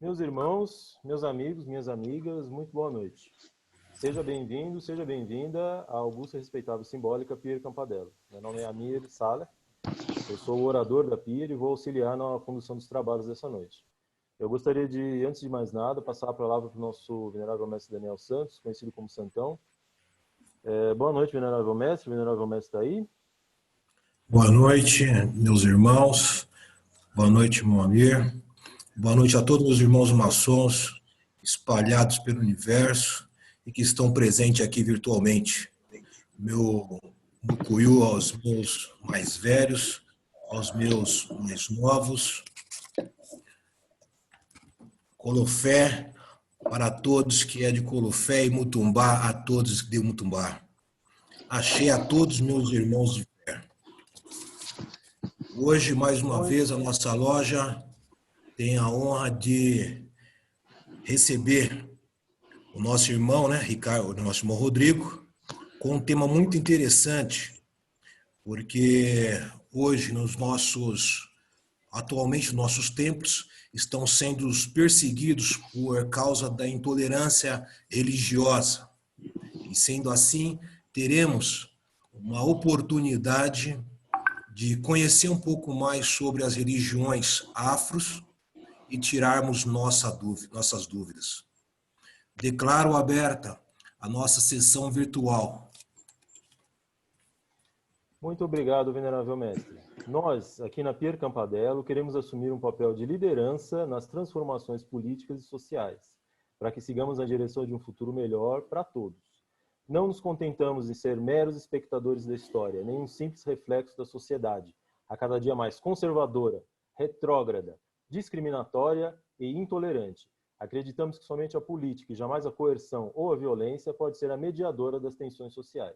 Meus irmãos, meus amigos, minhas amigas, muito boa noite. Seja bem-vindo, seja bem-vinda à augusta e respeitável simbólica Pier Campadello. Meu nome é Amir Saleh, eu sou o orador da Pier e vou auxiliar na condução dos trabalhos dessa noite. Eu gostaria de, antes de mais nada, passar a palavra para o nosso venerável mestre Daniel Santos, conhecido como Santão. Boa noite, venerável mestre está aí? Boa noite, meus irmãos. Boa noite, meu Amir. Boa noite a todos os irmãos maçons espalhados pelo universo e que estão presentes aqui virtualmente. Meu mucuyu aos meus mais velhos, aos meus mais novos. Colofé para todos que é de Colofé e Mutumbá, a todos de Mutumbá. Axé a todos meus irmãos de fé. Hoje, mais uma vez, a nossa loja tem a honra de receber o nosso irmão, né, Ricardo, o nosso irmão Rodrigo, com um tema muito interessante, porque hoje atualmente nossos templos estão sendo perseguidos por causa da intolerância religiosa. E sendo assim, teremos uma oportunidade de conhecer um pouco mais sobre as religiões afros e tirarmos nossas dúvidas. Declaro aberta a nossa sessão virtual. Muito obrigado, venerável mestre. Nós, aqui na Pier Campadello, queremos assumir um papel de liderança nas transformações políticas e sociais, para que sigamos na direção de um futuro melhor para todos. Não nos contentamos em ser meros espectadores da história, nem um simples reflexo da sociedade, a cada dia mais conservadora, retrógrada, discriminatória e intolerante. Acreditamos que somente a política e jamais a coerção ou a violência pode ser a mediadora das tensões sociais.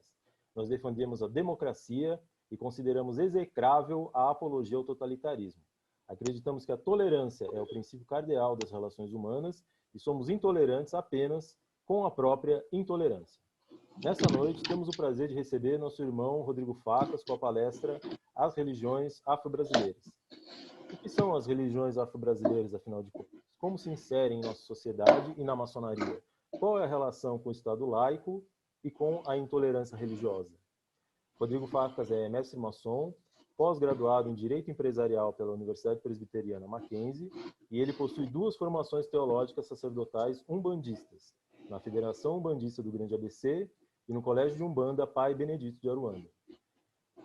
Nós defendemos a democracia e consideramos execrável a apologia ao totalitarismo. Acreditamos que a tolerância é o princípio cardeal das relações humanas e somos intolerantes apenas com a própria intolerância. Nessa noite, temos o prazer de receber nosso irmão Rodrigo Facas com a palestra As Religiões Afro-Brasileiras. O que são as religiões afro-brasileiras, afinal de contas? Como se inserem em nossa sociedade e na maçonaria? Qual é a relação com o Estado laico e com a intolerância religiosa? Rodrigo Facas é mestre maçom, pós-graduado em Direito Empresarial pela Universidade Presbiteriana Mackenzie, e ele possui 2 formações teológicas sacerdotais umbandistas, na Federação Umbandista do Grande ABC e no Colégio de Umbanda Pai Benedito de Aruanda.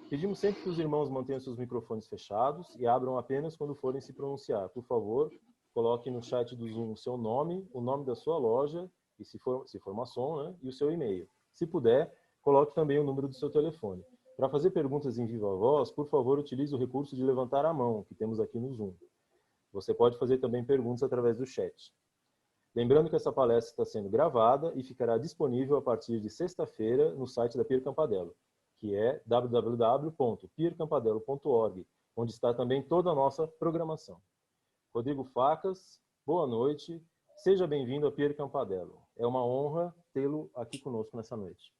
Pedimos sempre que os irmãos mantenham seus microfones fechados e abram apenas quando forem se pronunciar. Por favor, coloque no chat do Zoom o seu nome, o nome da sua loja, e se for maçom, né, e o seu e-mail. Se puder, coloque também o número do seu telefone. Para fazer perguntas em viva voz, por favor, utilize o recurso de levantar a mão, que temos aqui no Zoom. Você pode fazer também perguntas através do chat. Lembrando que essa palestra está sendo gravada e ficará disponível a partir de sexta-feira no site da Pier Campadello, que é www.piercampadello.org, onde está também toda a nossa programação. Rodrigo Facas, boa noite. Seja bem-vindo a Pier Campadello. É uma honra tê-lo aqui conosco nessa noite.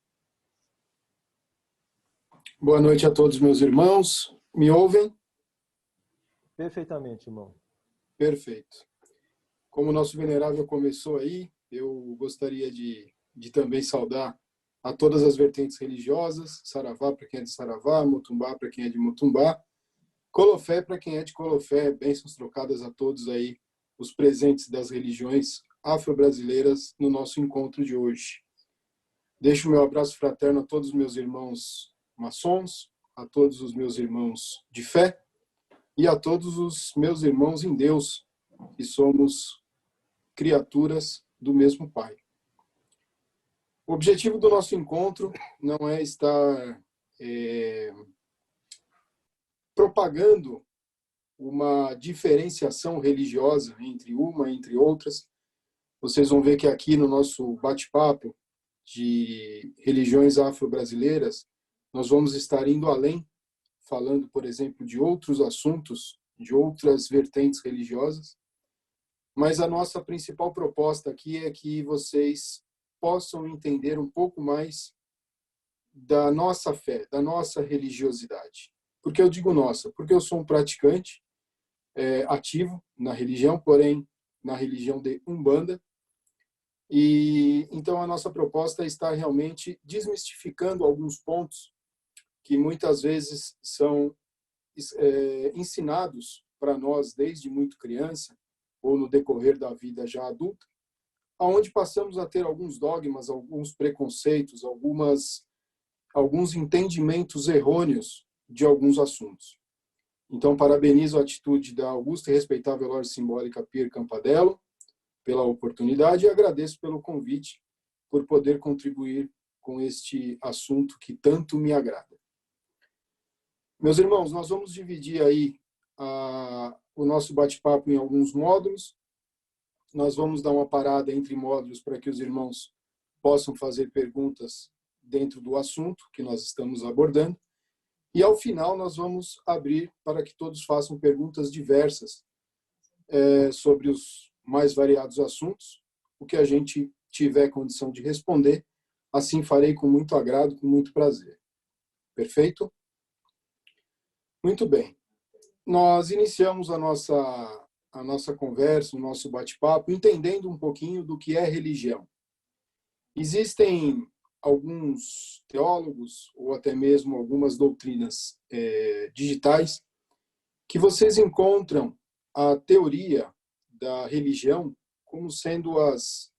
Boa noite a todos meus irmãos. Me ouvem? Perfeitamente, irmão. Perfeito. Como o nosso venerável começou aí, eu gostaria de também saudar a todas as vertentes religiosas, Saravá para quem é de Saravá, Mutumbá para quem é de Mutumbá, Colofé para quem é de Colofé, bênçãos trocadas a todos aí, os presentes das religiões afro-brasileiras no nosso encontro de hoje. Deixo o meu abraço fraterno a todos os meus irmãos maçons, a todos os meus irmãos de fé e a todos os meus irmãos em Deus, que somos criaturas do mesmo Pai. O objetivo do nosso encontro não é estar propagando uma diferenciação religiosa entre uma e entre outras. Vocês vão ver que aqui no nosso bate-papo de religiões afro-brasileiras, nós vamos estar indo além, falando, por exemplo, de outros assuntos, de outras vertentes religiosas, mas a nossa principal proposta aqui é que vocês possam entender um pouco mais da nossa fé, da nossa religiosidade. Por que eu digo nossa? Porque eu sou um praticante ativo na religião, porém na religião de Umbanda. E então a nossa proposta está realmente desmistificando alguns pontos que muitas vezes são ensinados para nós desde muito criança ou no decorrer da vida já adulta, aonde passamos a ter alguns dogmas, alguns preconceitos, alguns entendimentos errôneos de alguns assuntos. Então, parabenizo a atitude da augusta e respeitável Loja Simbólica Pier Campadello pela oportunidade e agradeço pelo convite por poder contribuir com este assunto que tanto me agrada. Meus irmãos, nós vamos dividir aí o nosso bate-papo em alguns módulos. Nós vamos dar uma parada entre módulos para que os irmãos possam fazer perguntas dentro do assunto que nós estamos abordando. E, ao final, nós vamos abrir para que todos façam perguntas diversas sobre os mais variados assuntos. O que a gente tiver condição de responder, assim farei com muito agrado, com muito prazer. Perfeito? Muito bem. Nós iniciamos a nossa conversa, o nosso bate-papo, entendendo um pouquinho do que é religião. Existem alguns teólogos, ou até mesmo algumas doutrinas digitais, que vocês encontram a teoria da religião como sendo as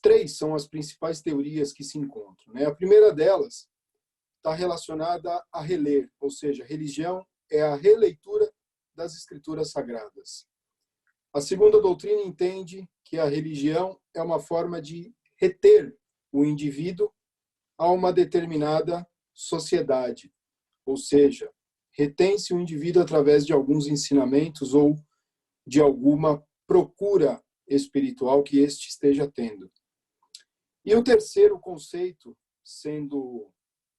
três são as principais teorias que se encontram, né? A primeira delas está relacionada a reler, ou seja, religião é a releitura das escrituras sagradas. A segunda doutrina entende que a religião é uma forma de reter o indivíduo a uma determinada sociedade, ou seja, retém-se o indivíduo através de alguns ensinamentos ou de alguma procura espiritual que este esteja tendo. E o terceiro conceito, sendo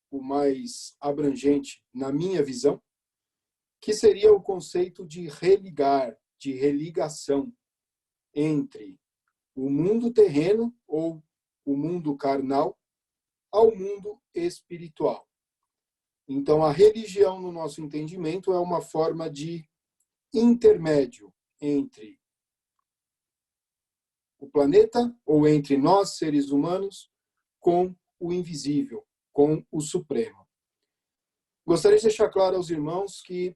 o mais abrangente na minha visão, que seria o conceito de religar, de religação entre o mundo terreno ou o mundo carnal ao mundo espiritual. Então, a religião, no nosso entendimento, é uma forma de intermédio entre o planeta ou entre nós, seres humanos, com o invisível, com o Supremo. Gostaria de deixar claro aos irmãos que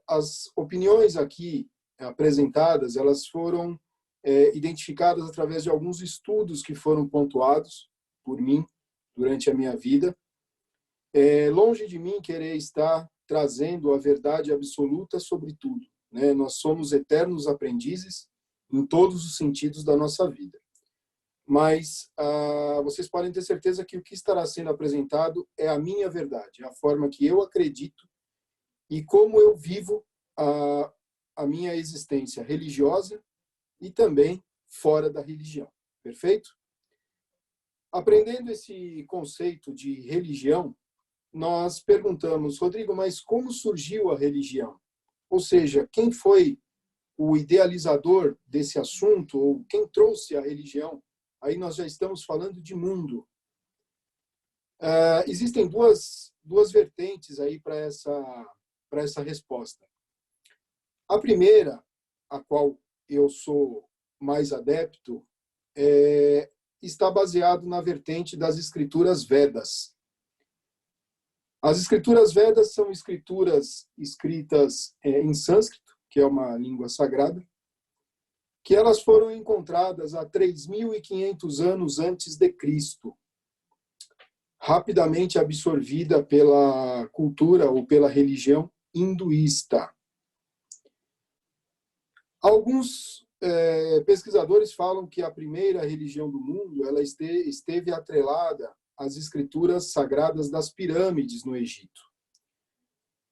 as opiniões aqui apresentadas, elas foram identificadas através de alguns estudos que foram pontuados por mim durante a minha vida. Longe de mim querer estar trazendo a verdade absoluta sobre tudo, né? Nós somos eternos aprendizes em todos os sentidos da nossa vida. Mas vocês podem ter certeza que o que estará sendo apresentado é a minha verdade, a forma que eu acredito e como eu vivo a minha existência religiosa e também fora da religião. Perfeito? Aprendendo esse conceito de religião, nós perguntamos, Rodrigo, mas como surgiu a religião? Ou seja, quem foi o idealizador desse assunto ou quem trouxe a religião? Aí nós já estamos falando de mundo. Existem duas vertentes aí para essa resposta. A primeira, a qual eu sou mais adepto, está baseado na vertente das escrituras Vedas. As escrituras Vedas são escrituras escritas em sânscrito, que é uma língua sagrada, que elas foram encontradas há 3.500 anos antes de Cristo, rapidamente absorvida pela cultura ou pela religião hinduísta. Alguns pesquisadores falam que a primeira religião do mundo ela esteve atrelada às escrituras sagradas das pirâmides no Egito.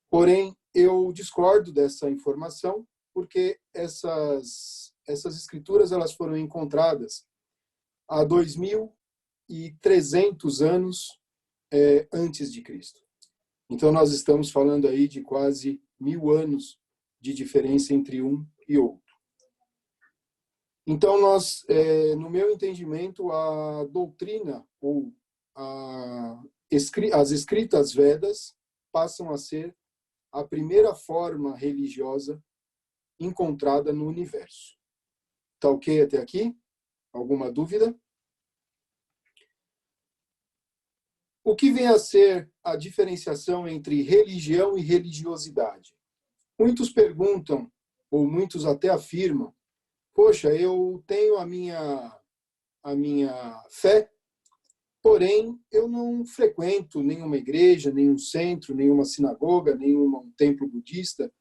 Porém, eu discordo dessa informação, porque essas escrituras elas foram encontradas há 2.300 anos antes de Cristo. Então, nós estamos falando aí de quase 1.000 anos de diferença entre um e outro. Então, no meu entendimento, a doutrina ou as escritas Vedas passam a ser a primeira forma religiosa encontrada no universo. Tá ok até aqui? Alguma dúvida? O que vem a ser a diferenciação entre religião e religiosidade? Muitos perguntam, ou muitos até afirmam, poxa, eu tenho a minha fé, porém eu não frequento nenhuma igreja, nenhum centro, nenhuma sinagoga, nenhum templo budista.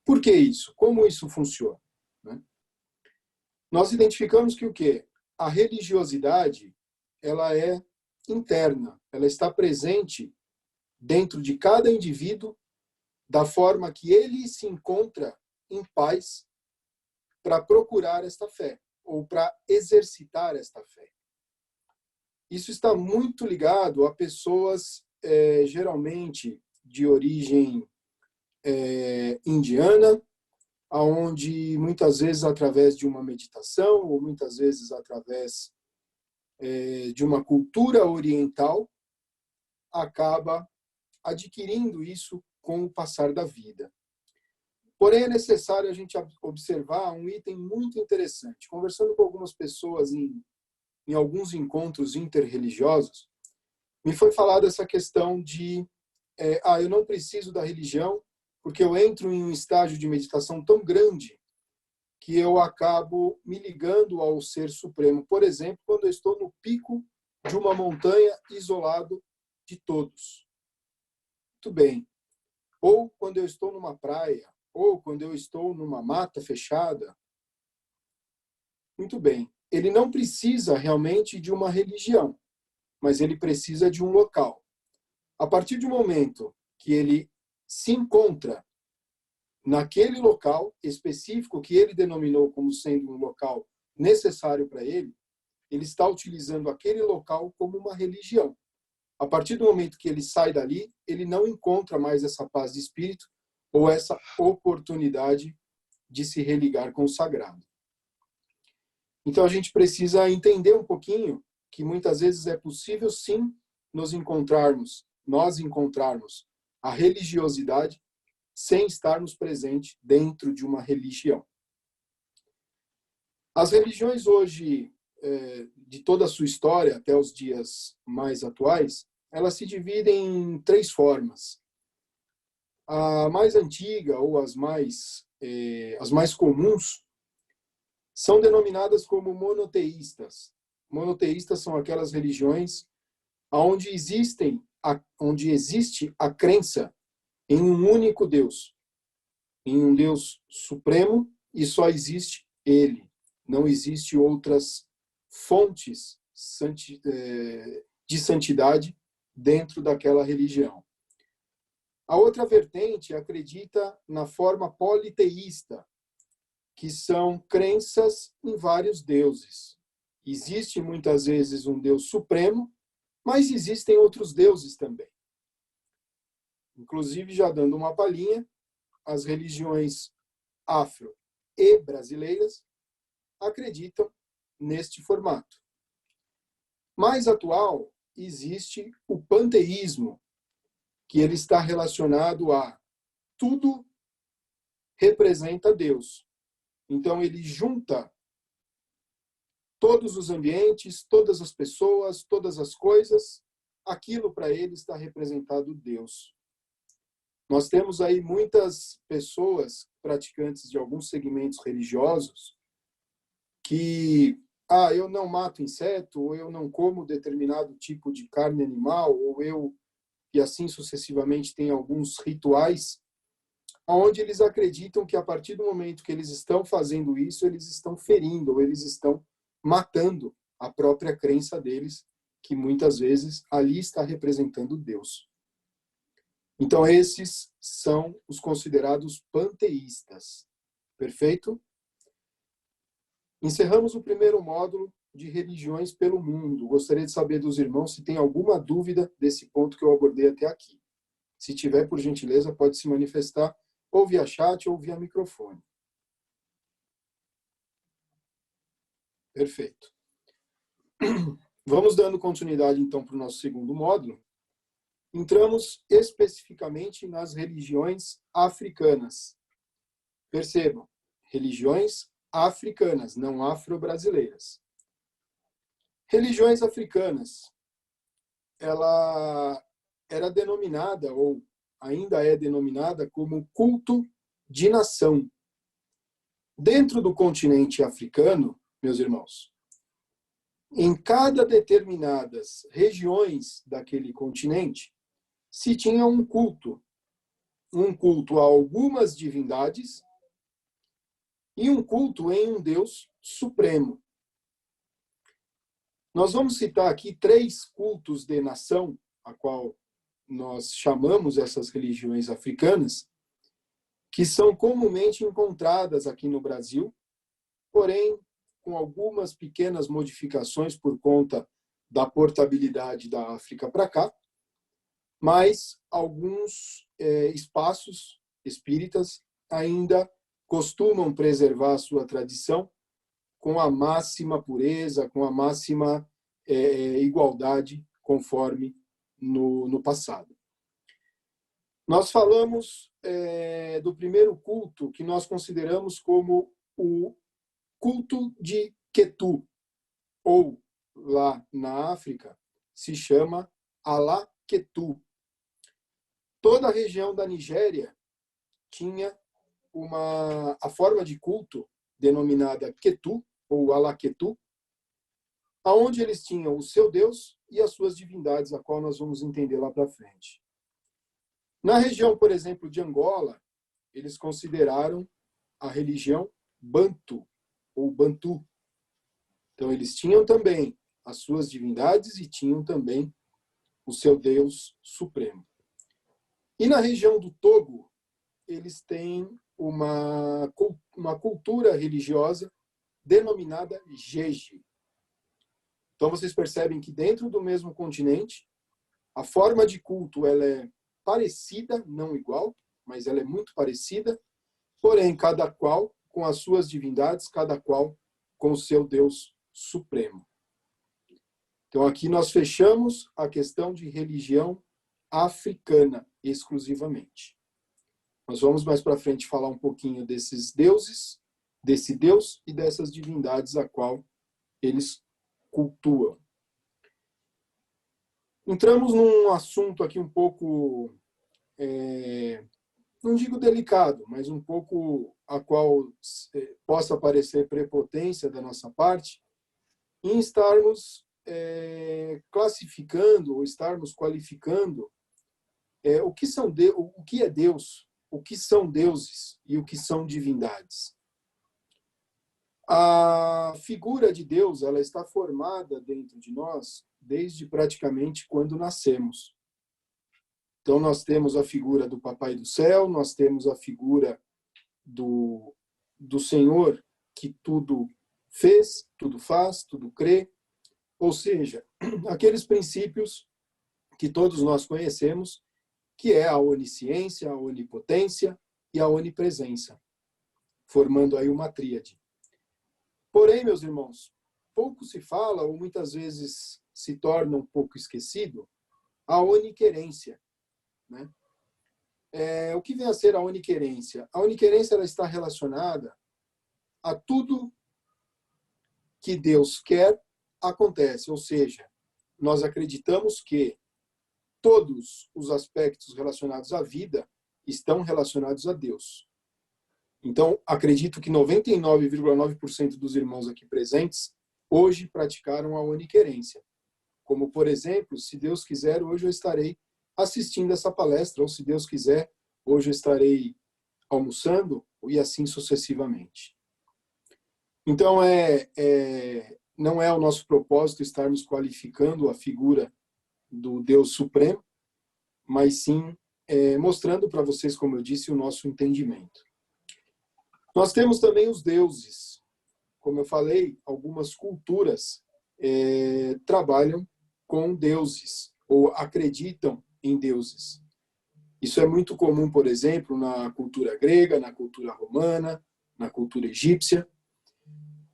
Por que isso? Como isso funciona? Né? Nós identificamos que o quê? A religiosidade, ela é interna, ela está presente dentro de cada indivíduo da forma que ele se encontra em paz para procurar esta fé ou para exercitar esta fé. Isso está muito ligado a pessoas geralmente de origem indiana, aonde muitas vezes através de uma meditação ou muitas vezes através de uma cultura oriental acaba adquirindo isso com o passar da vida. Porém, é necessário a gente observar um item muito interessante. Conversando com algumas pessoas em alguns encontros interreligiosos, me foi falada essa questão de eu não preciso da religião porque eu entro em um estágio de meditação tão grande que eu acabo me ligando ao Ser Supremo. Por exemplo, quando eu estou no pico de uma montanha isolado de todos. Muito bem. Ou quando eu estou numa praia, ou quando eu estou numa mata fechada. Muito bem. Ele não precisa realmente de uma religião, mas ele precisa de um local. A partir do momento que ele se encontra naquele local específico que ele denominou como sendo um local necessário para ele, ele está utilizando aquele local como uma religião. A partir do momento que ele sai dali, ele não encontra mais essa paz de espírito ou essa oportunidade de se religar com o sagrado. Então a gente precisa entender um pouquinho que muitas vezes é possível sim nós encontrarmos a religiosidade sem estarmos presentes dentro de uma religião. As religiões hoje, de toda a sua história até os dias mais atuais, elas se dividem em 3 formas. A mais antiga ou as mais comuns são denominadas como monoteístas. Monoteístas são aquelas religiões onde existe a crença em um único Deus, em um Deus supremo, e só existe Ele. Não existe outras fontes de santidade dentro daquela religião. A outra vertente acredita na forma politeísta, que são crenças em vários deuses. Existe muitas vezes um Deus supremo, mas existem outros deuses também. Inclusive, já dando uma palhinha, as religiões afro e brasileiras acreditam neste formato. Mais atual, existe o panteísmo, que ele está relacionado a tudo representa Deus. Então, ele junta todos os ambientes, todas as pessoas, todas as coisas, aquilo para ele está representado Deus. Nós temos aí muitas pessoas praticantes de alguns segmentos religiosos que, eu não mato inseto, ou eu não como determinado tipo de carne animal, e assim sucessivamente tem alguns rituais, onde eles acreditam que a partir do momento que eles estão fazendo isso, eles estão ferindo, ou eles estão matando a própria crença deles, que muitas vezes ali está representando Deus. Então, esses são os considerados panteístas. Perfeito? Encerramos o primeiro módulo de religiões pelo mundo. Gostaria de saber dos irmãos se tem alguma dúvida desse ponto que eu abordei até aqui. Se tiver, por gentileza, pode se manifestar ou via chat ou via microfone. Perfeito. Vamos dando continuidade, então, para o nosso segundo módulo. Entramos especificamente nas religiões africanas. Percebam, religiões africanas, não afro-brasileiras. Religiões africanas, ela era denominada, ou ainda é denominada, como culto de nação. Dentro do continente africano, meus irmãos, em cada determinadas regiões daquele continente, se tinha um culto a algumas divindades e um culto em um Deus supremo. Nós vamos citar aqui 3 cultos de nação, a qual nós chamamos essas religiões africanas, que são comumente encontradas aqui no Brasil, porém com algumas pequenas modificações por conta da portabilidade da África para cá, mas alguns espaços espíritas ainda costumam preservar a sua tradição com a máxima pureza, com a máxima igualdade, conforme no passado. Nós falamos do primeiro culto, que nós consideramos como o culto de Ketu, ou lá na África se chama Ala-Ketu. Toda a região da Nigéria tinha a forma de culto denominada Ketu, ou Ala-Ketu, aonde eles tinham o seu Deus e as suas divindades, a qual nós vamos entender lá para frente. Na região, por exemplo, de Angola, eles consideraram a religião Bantu, ou Bantu. Então, eles tinham também as suas divindades e tinham também o seu Deus supremo. E na região do Togo, eles têm uma cultura religiosa denominada Jeje. Então, vocês percebem que dentro do mesmo continente, a forma de culto ela é parecida, não igual, mas ela é muito parecida, porém, cada qual com as suas divindades, cada qual com o seu Deus supremo. Então, aqui nós fechamos a questão de religião africana, exclusivamente. Nós vamos mais para frente falar um pouquinho desses deuses, desse Deus e dessas divindades a qual eles cultuam. Entramos num assunto aqui um pouco, não digo delicado, mas um pouco a qual possa parecer prepotência da nossa parte, em estarmos classificando ou estarmos qualificando o que é Deus, o que são deuses e o que são divindades. A figura de Deus, ela está formada dentro de nós desde praticamente quando nascemos. Então, nós temos a figura do Papai do Céu, nós temos a figura do Senhor que tudo fez, tudo faz, tudo crê. Ou seja, aqueles princípios que todos nós conhecemos, que é a onisciência, a onipotência e a onipresença, formando aí uma tríade. Porém, meus irmãos, pouco se fala, ou muitas vezes se torna um pouco esquecido, a oniquerência. Né? O que vem a ser a oniquerência? A oniquerência ela está relacionada a tudo que Deus quer acontece, ou seja, nós acreditamos que todos os aspectos relacionados à vida estão relacionados a Deus. Então, acredito que 99,9% dos irmãos aqui presentes hoje praticaram a oniquerência. Como, por exemplo, se Deus quiser, hoje eu estarei assistindo essa palestra, ou se Deus quiser, hoje eu estarei almoçando, e assim sucessivamente. Então, não é o nosso propósito estarmos qualificando a figura do Deus Supremo, mas sim mostrando para vocês, como eu disse, o nosso entendimento. Nós temos também os deuses. Como eu falei, algumas culturas trabalham com deuses, ou acreditam em deuses. Isso é muito comum, por exemplo, na cultura grega, na cultura romana, na cultura egípcia.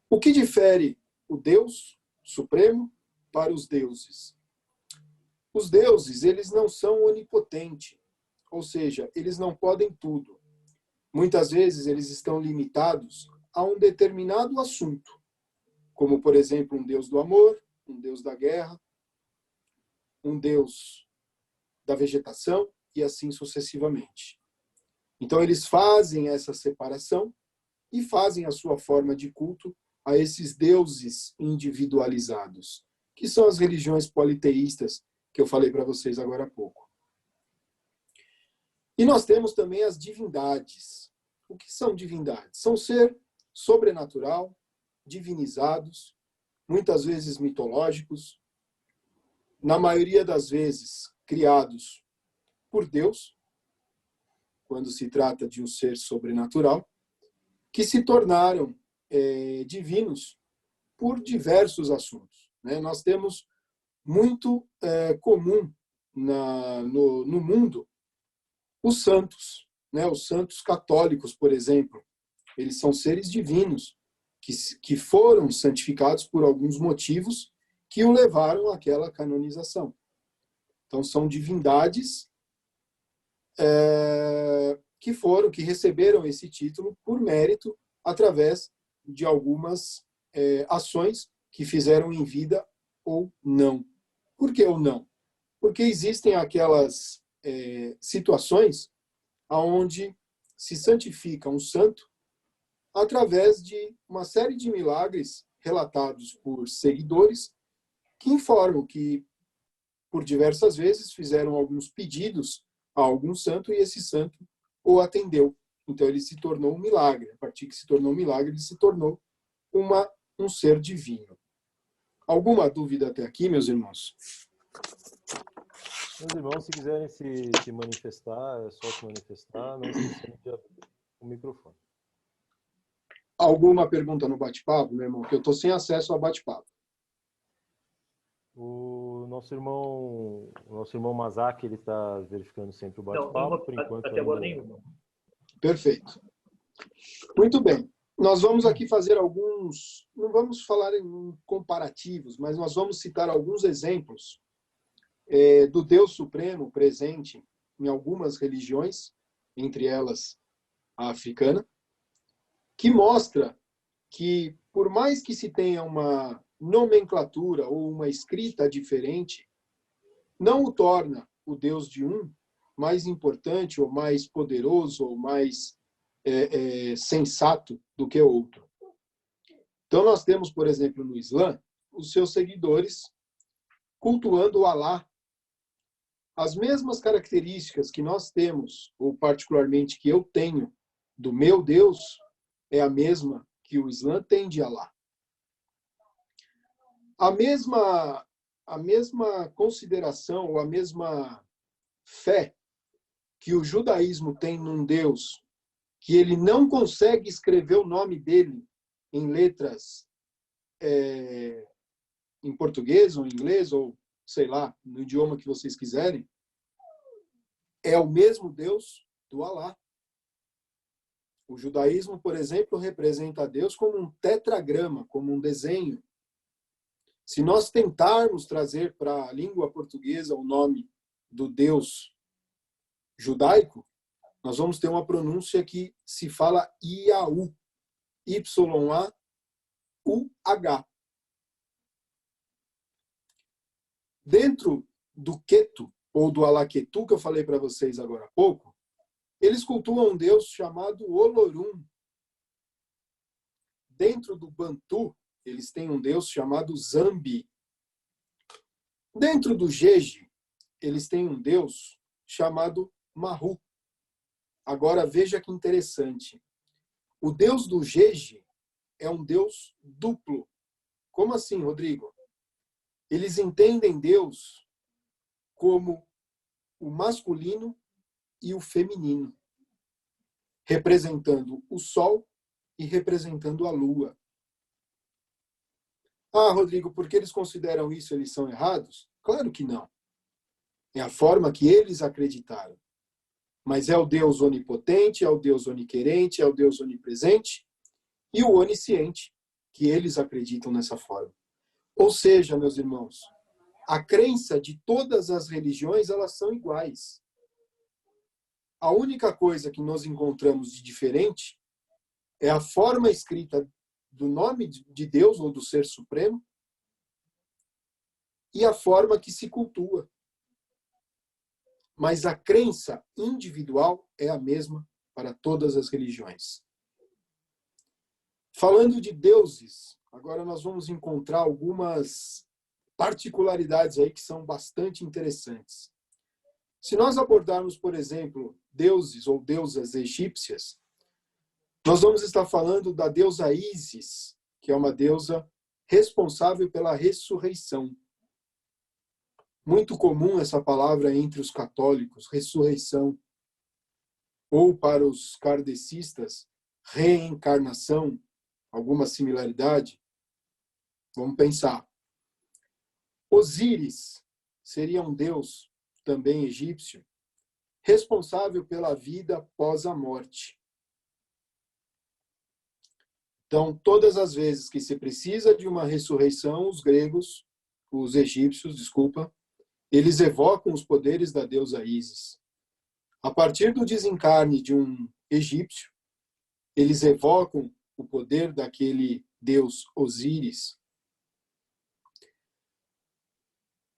O que difere o Deus Supremo para os deuses? Os deuses, eles não são onipotentes, ou seja, eles não podem tudo. Muitas vezes eles estão limitados a um determinado assunto, como, por exemplo, um Deus do amor, um Deus da guerra, um Deus da vegetação e assim sucessivamente. Então, eles fazem essa separação e fazem a sua forma de culto a esses deuses individualizados, que são as religiões politeístas que eu falei para vocês agora há pouco. E nós temos também as divindades. O que são divindades? São ser sobrenatural, divinizados, muitas vezes mitológicos, na maioria das vezes criados por Deus, quando se trata de um ser sobrenatural, que se tornaram divinos por diversos assuntos. Né? Nós temos muito comum no mundo os santos, né? Os santos católicos, por exemplo. Eles são seres divinos que foram santificados por alguns motivos que o levaram àquela canonização. Então, são divindades que receberam esse título por mérito através de algumas ações que fizeram em vida ou não. Por que ou não? Porque existem aquelas situações onde se santifica um santo através de uma série de milagres relatados por seguidores que informam que, por diversas vezes, fizeram alguns pedidos a algum santo e esse santo o atendeu. Então, ele se tornou um milagre. A partir que se tornou um milagre, ele se tornou um ser divino. Alguma dúvida até aqui, meus irmãos? Meus irmãos, se quiserem se manifestar, é só se manifestar, não esquecendo de abrir o microfone. Alguma pergunta no bate-papo, meu irmão? Que eu estou sem acesso ao bate-papo. O nosso irmão Mazak, ele está verificando sempre o bate-papo. Não, por enquanto, até agora nenhuma. Perfeito. Muito bem. Nós vamos aqui fazer alguns, não vamos falar em comparativos, mas nós vamos citar alguns exemplos do Deus Supremo presente em algumas religiões, entre elas a africana, que mostra que, por mais que se tenha uma nomenclatura ou uma escrita diferente, não o torna o Deus de um mais importante ou mais poderoso ou mais sensato do que outro. Então, nós temos, por exemplo, no Islã, os seus seguidores cultuando o Alá. As mesmas características que nós temos, ou particularmente que eu tenho, do meu Deus, é a mesma que o Islã tem de Alá. A mesma consideração, ou a mesma fé que o judaísmo tem num Deus que ele não consegue escrever o nome dele em letras em português ou em inglês, ou sei lá, no idioma que vocês quiserem, é o mesmo Deus do Alá. O judaísmo, por exemplo, representa Deus como um tetragrama, como um desenho. Se nós tentarmos trazer para a língua portuguesa o nome do Deus judaico, nós vamos ter uma pronúncia que se fala Iaú, Y-A-U-H. Dentro do Ketu, ou do Alaketu, que eu falei para vocês agora há pouco, eles cultuam um Deus chamado Olorum. Dentro do Bantu, eles têm um Deus chamado Zambi. Dentro do Jeje, eles têm um Deus chamado Mahu. Agora, veja que interessante. O Deus do Jeje é um Deus duplo. Como assim, Rodrigo? Eles entendem Deus como o masculino e o feminino, representando o Sol e representando a Lua. Ah, Rodrigo, por que eles consideram isso? Eles são errados? Claro que não. É a forma que eles acreditaram. Mas é o Deus onipotente, é o Deus oniquerente, é o Deus onipresente e o onisciente, que eles acreditam nessa forma. Ou seja, meus irmãos, a crença de todas as religiões, elas são iguais. A única coisa que nós encontramos de diferente é a forma escrita do nome de Deus ou do Ser Supremo e a forma que se cultua. Mas a crença individual é a mesma para todas as religiões. Falando de deuses, agora nós vamos encontrar algumas particularidades aí que são bastante interessantes. Se nós abordarmos, por exemplo, deuses ou deusas egípcias, nós vamos estar falando da deusa Ísis, que é uma deusa responsável pela ressurreição. Muito comum essa palavra entre os católicos, ressurreição. Ou para os kardecistas, reencarnação, alguma similaridade? Vamos pensar. Osíris seria um deus, também egípcio, responsável pela vida após a morte. Então, todas as vezes que se precisa de uma ressurreição, os egípcios, eles evocam os poderes da deusa Ísis. A partir do desencarne de um egípcio, eles evocam o poder daquele deus Osíris.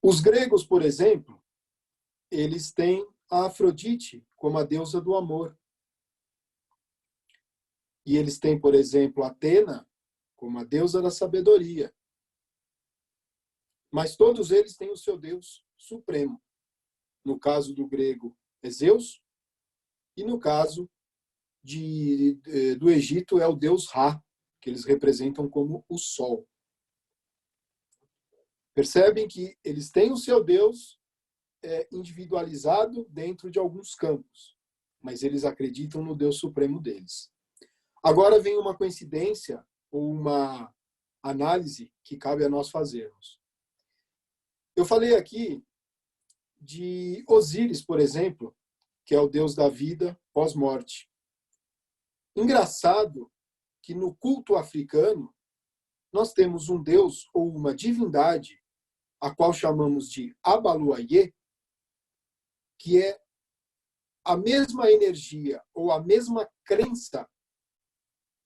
Os gregos, por exemplo, eles têm a Afrodite como a deusa do amor. E eles têm, por exemplo, Atena como a deusa da sabedoria. Mas todos eles têm o seu deus supremo. No caso do grego, é Zeus. E no caso do Egito, é o deus Ra, que eles representam como o sol. Percebem que eles têm o seu deus individualizado dentro de alguns campos, mas eles acreditam no Deus Supremo deles. Agora vem uma coincidência ou uma análise que cabe a nós fazermos. Eu falei aqui de Osíris, por exemplo, que é o deus da vida pós-morte. Engraçado que no culto africano nós temos um deus ou uma divindade, a qual chamamos de Abaluayê, que é a mesma energia ou a mesma crença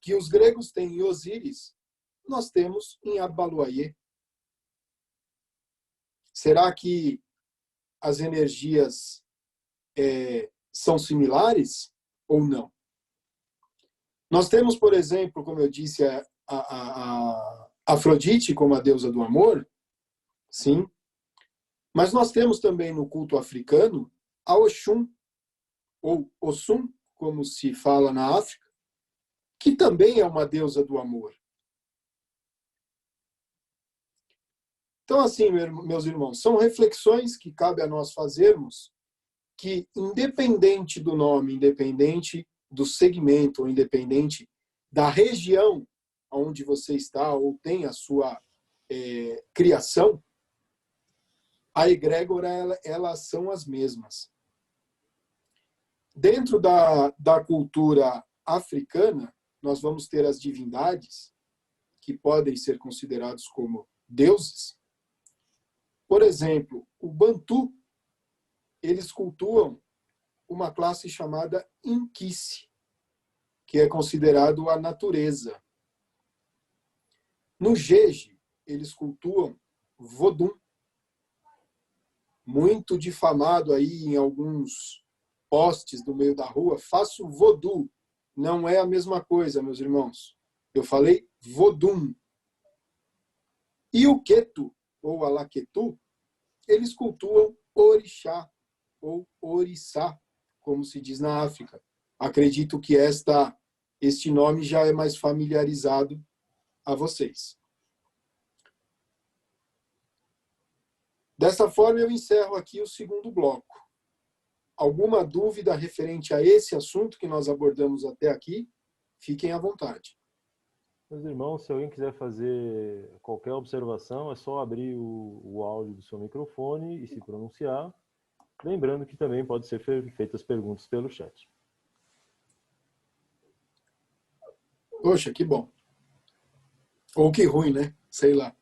que os gregos têm em Osíris, nós temos em Abaluayê. Será que as energias são similares ou não? Nós temos, por exemplo, como eu disse, a Afrodite como a deusa do amor, sim, mas nós temos também no culto africano a Oxum, ou Ossum, como se fala na África, que também é uma deusa do amor. Então, assim, meus irmãos, são reflexões que cabe a nós fazermos, que independente do nome, independente do segmento, ou independente da região onde você está ou tem a sua criação, a egrégora, elas são as mesmas. Dentro da cultura africana, nós vamos ter as divindades, que podem ser considerados como deuses. Por exemplo, o Bantu, eles cultuam uma classe chamada Inquice, que é considerado a natureza. No Jeje, eles cultuam Vodum, muito difamado aí em alguns postes do meio da rua. Faço Vodú, não é a mesma coisa, meus irmãos. Eu falei Vodum. E o Ketu, ou Alaketu, eles cultuam Orixá, ou Orissá, como se diz na África. Acredito que este nome já é mais familiarizado a vocês. Dessa forma, eu encerro aqui o segundo bloco. Alguma dúvida referente a esse assunto que nós abordamos até aqui? Fiquem à vontade. Meus irmãos, se alguém quiser fazer qualquer observação, é só abrir o áudio do seu microfone e se pronunciar. Lembrando que também pode ser feitas perguntas pelo chat. Poxa, que bom. Ou que ruim, né? Sei lá.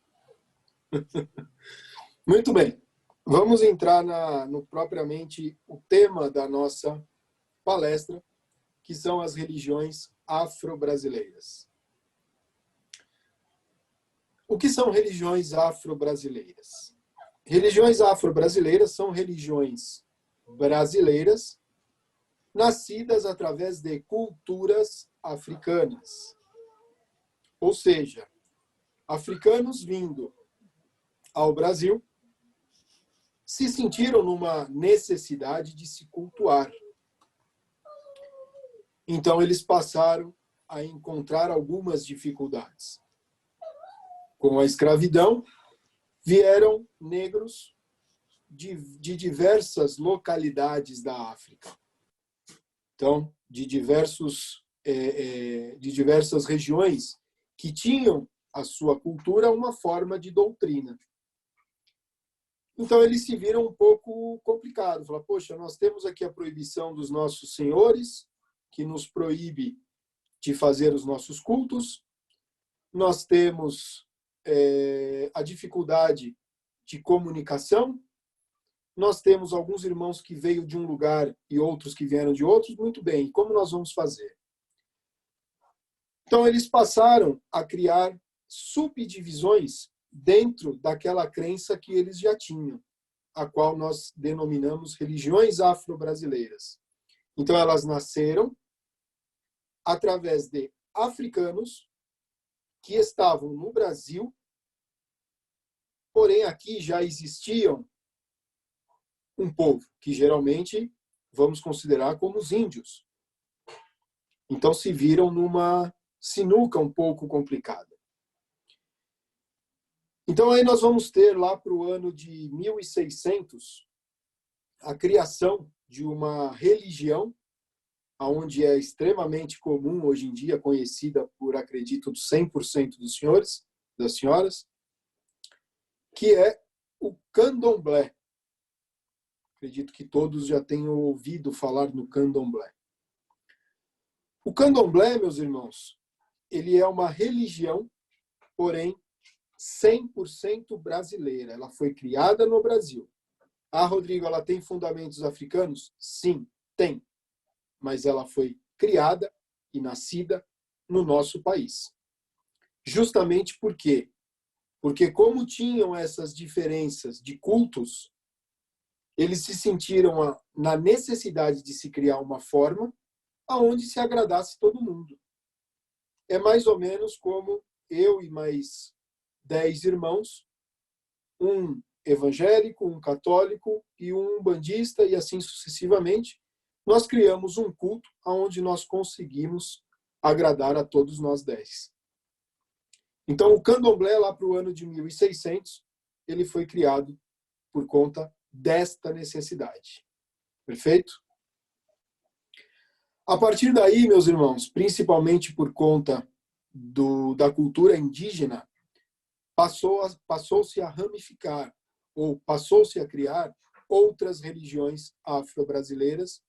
Muito bem. Vamos entrar no propriamente o tema da nossa palestra, que são as religiões afro-brasileiras. O que são religiões afro-brasileiras? Religiões afro-brasileiras são religiões brasileiras nascidas através de culturas africanas. Ou seja, africanos vindo ao Brasil se sentiram numa necessidade de se cultuar. Então, eles passaram a encontrar algumas dificuldades. Com a escravidão, vieram negros de diversas localidades da África. Então, de diversas regiões que tinham a sua cultura uma forma de doutrina. Então, eles se viram um pouco complicados. Falaram, poxa, nós temos aqui a proibição dos nossos senhores, que nos proíbe de fazer os nossos cultos. Nós temos a dificuldade de comunicação. Nós temos alguns irmãos que veio de um lugar e outros que vieram de outros. Muito bem, e como nós vamos fazer? Então, eles passaram a criar subdivisões dentro daquela crença que eles já tinham, a qual nós denominamos religiões afro-brasileiras. Então, elas nasceram através de africanos que estavam no Brasil, porém aqui já existiam um povo, que geralmente vamos considerar como os índios. Então se viram numa sinuca um pouco complicada. Então aí nós vamos ter lá para o ano de 1600 a criação de uma religião onde é extremamente comum hoje em dia, conhecida por, acredito, 100% dos senhores, das senhoras, que é o candomblé. Acredito que todos já tenham ouvido falar no candomblé. O candomblé, meus irmãos, ele é uma religião, porém 100% brasileira. Ela foi criada no Brasil. Ah, Rodrigo, ela tem fundamentos africanos? Sim, tem. Mas ela foi criada e nascida no nosso país. Justamente por quê? Porque como tinham essas diferenças de cultos, eles se sentiram na necessidade de se criar uma forma aonde se agradasse todo mundo. É mais ou menos como eu e mais 10 irmãos, um evangélico, um católico e um umbandista, e assim sucessivamente, nós criamos um culto onde nós conseguimos agradar a todos nós 10. Então, o candomblé, lá para o ano de 1600, ele foi criado por conta desta necessidade. Perfeito? A partir daí, meus irmãos, principalmente por conta da cultura indígena, passou-se a ramificar, ou passou-se a criar outras religiões afro-brasileiras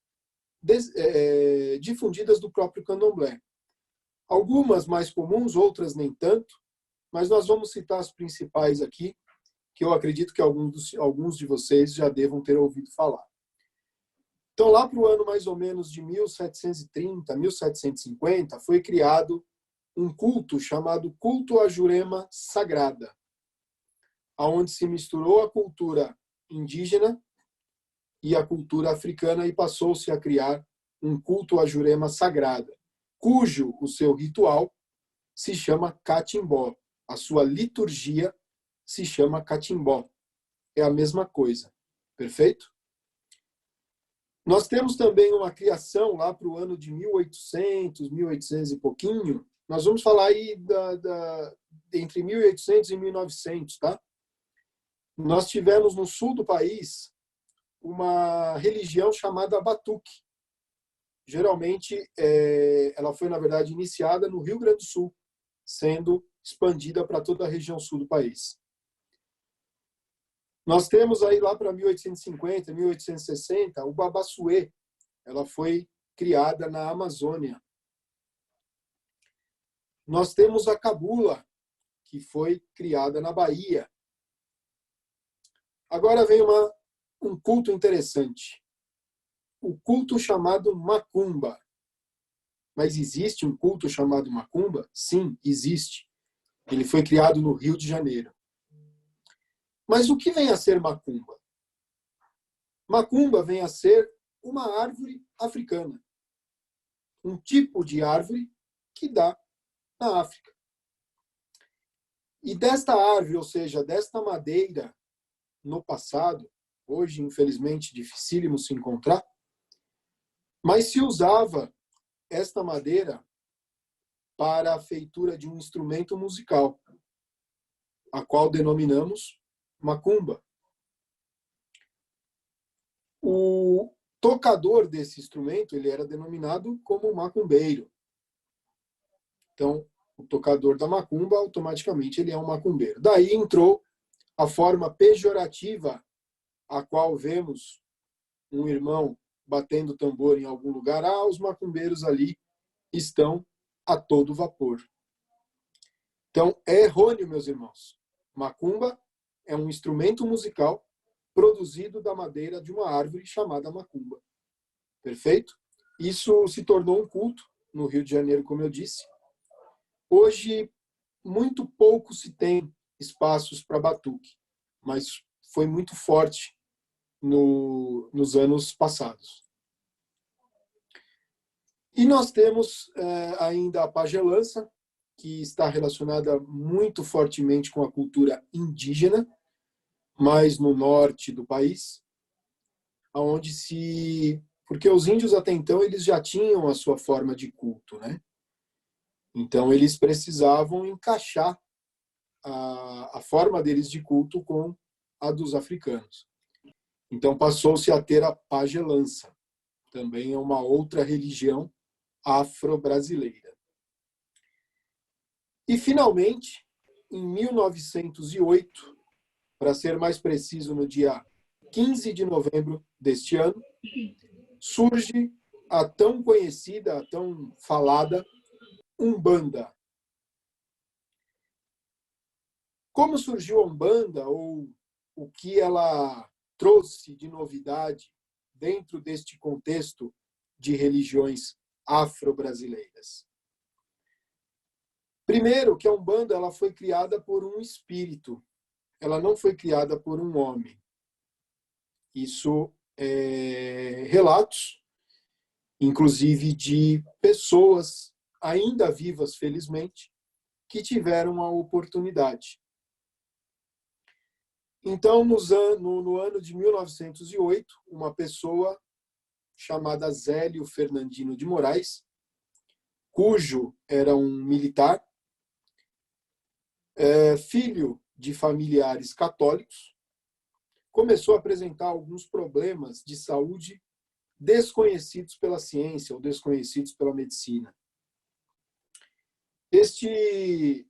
difundidas do próprio candomblé. Algumas mais comuns, outras nem tanto, mas nós vamos citar as principais aqui, que eu acredito que alguns de vocês já devam ter ouvido falar. Então, lá para o ano mais ou menos de 1730, 1750, foi criado um culto chamado culto à Jurema Sagrada, onde se misturou a cultura indígena e a cultura africana e passou-se a criar um culto à Jurema Sagrada, cujo o seu ritual se chama catimbó. A sua liturgia se chama catimbó. É a mesma coisa. Perfeito? Nós temos também uma criação lá para o ano de 1800, 1800 e pouquinho. Nós vamos falar aí entre 1800 e 1900, tá? Nós tivemos no sul do país uma religião chamada Batuque. Geralmente, ela foi, na verdade, iniciada no Rio Grande do Sul, sendo expandida para toda a região sul do país. Nós temos aí lá para 1850, 1860, o Babassuê. Ela foi criada na Amazônia. Nós temos a Cabula, que foi criada na Bahia. Agora vem um culto interessante. O culto chamado Macumba. Mas existe um culto chamado macumba? Sim, existe. Ele foi criado no Rio de Janeiro. Mas o que vem a ser macumba? Macumba vem a ser uma árvore africana. Um tipo de árvore que dá na África. E desta árvore, ou seja, desta madeira, no passado, hoje, infelizmente, dificílimo se encontrar, mas se usava esta madeira para a feitura de um instrumento musical, a qual denominamos macumba. O tocador desse instrumento, ele era denominado como macumbeiro. Então, o tocador da macumba, automaticamente, ele é um macumbeiro. Daí entrou a forma pejorativa, a qual vemos um irmão batendo tambor em algum lugar. Ah, os macumbeiros ali estão a todo vapor. Então, é errôneo, meus irmãos. Macumba é um instrumento musical produzido da madeira de uma árvore chamada macumba. Perfeito? Isso se tornou um culto no Rio de Janeiro, como eu disse. Hoje, muito pouco se tem espaços para batuque, mas foi muito forte nos anos passados. E nós temos ainda a pagelança, que está relacionada muito fortemente com a cultura indígena, mais no norte do país, onde porque os índios até então eles já tinham a sua forma de culto, né? Então eles precisavam encaixar a forma deles de culto com a dos africanos. Então passou-se a ter a pagelança, também é uma outra religião afro-brasileira. E finalmente, em 1908, para ser mais preciso, no dia 15 de novembro deste ano, surge a tão conhecida, a tão falada Umbanda. Como surgiu a Umbanda, ou o que ela trouxe de novidade dentro deste contexto de religiões afro-brasileiras? Primeiro, que a Umbanda ela foi criada por um espírito. Ela não foi criada por um homem. Isso é relatos, inclusive de pessoas ainda vivas, felizmente, que tiveram a oportunidade. Então, no ano de 1908, uma pessoa chamada Zélio Fernandino de Moraes, cujo era um militar, filho de familiares católicos, começou a apresentar alguns problemas de saúde desconhecidos pela ciência ou desconhecidos pela medicina. Este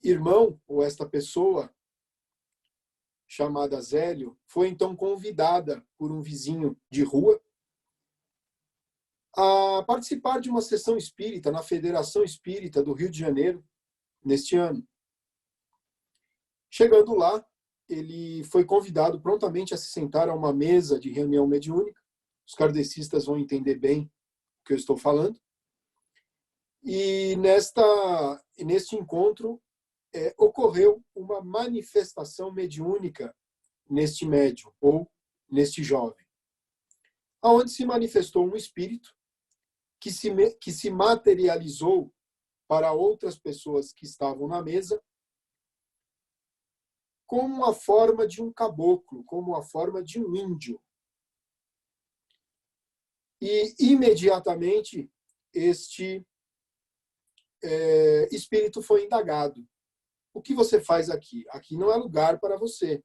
irmão, ou esta pessoa, chamada Zélio, foi então convidada por um vizinho de rua a participar de uma sessão espírita na Federação Espírita do Rio de Janeiro, neste ano. Chegando lá, ele foi convidado prontamente a se sentar a uma mesa de reunião mediúnica. Os kardecistas vão entender bem o que eu estou falando. E neste encontro ocorreu uma manifestação mediúnica neste médium, ou neste jovem, onde se manifestou um espírito que se materializou para outras pessoas que estavam na mesa como a forma de um caboclo, como a forma de um índio. E, imediatamente, este espírito foi indagado. O que você faz aqui? Aqui não é lugar para você.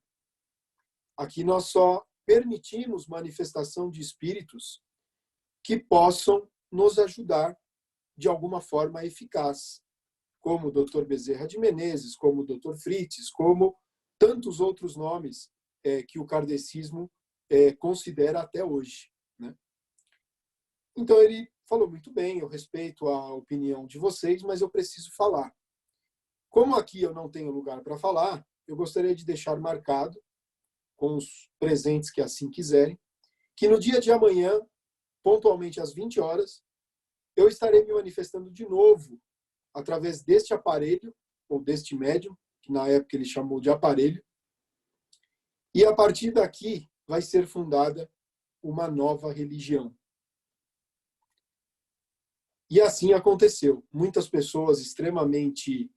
Aqui nós só permitimos manifestação de espíritos que possam nos ajudar de alguma forma eficaz, como o Dr. Bezerra de Menezes, como o Dr. Fritz, como tantos outros nomes que o kardecismo considera até hoje, né? Então ele falou, muito bem, eu respeito a opinião de vocês, mas eu preciso falar. Como aqui eu não tenho lugar para falar, eu gostaria de deixar marcado, com os presentes que assim quiserem, que no dia de amanhã, pontualmente às 20 horas, eu estarei me manifestando de novo através deste aparelho, ou deste médium, que na época ele chamou de aparelho, e a partir daqui vai ser fundada uma nova religião. E assim aconteceu. Muitas pessoas extremamente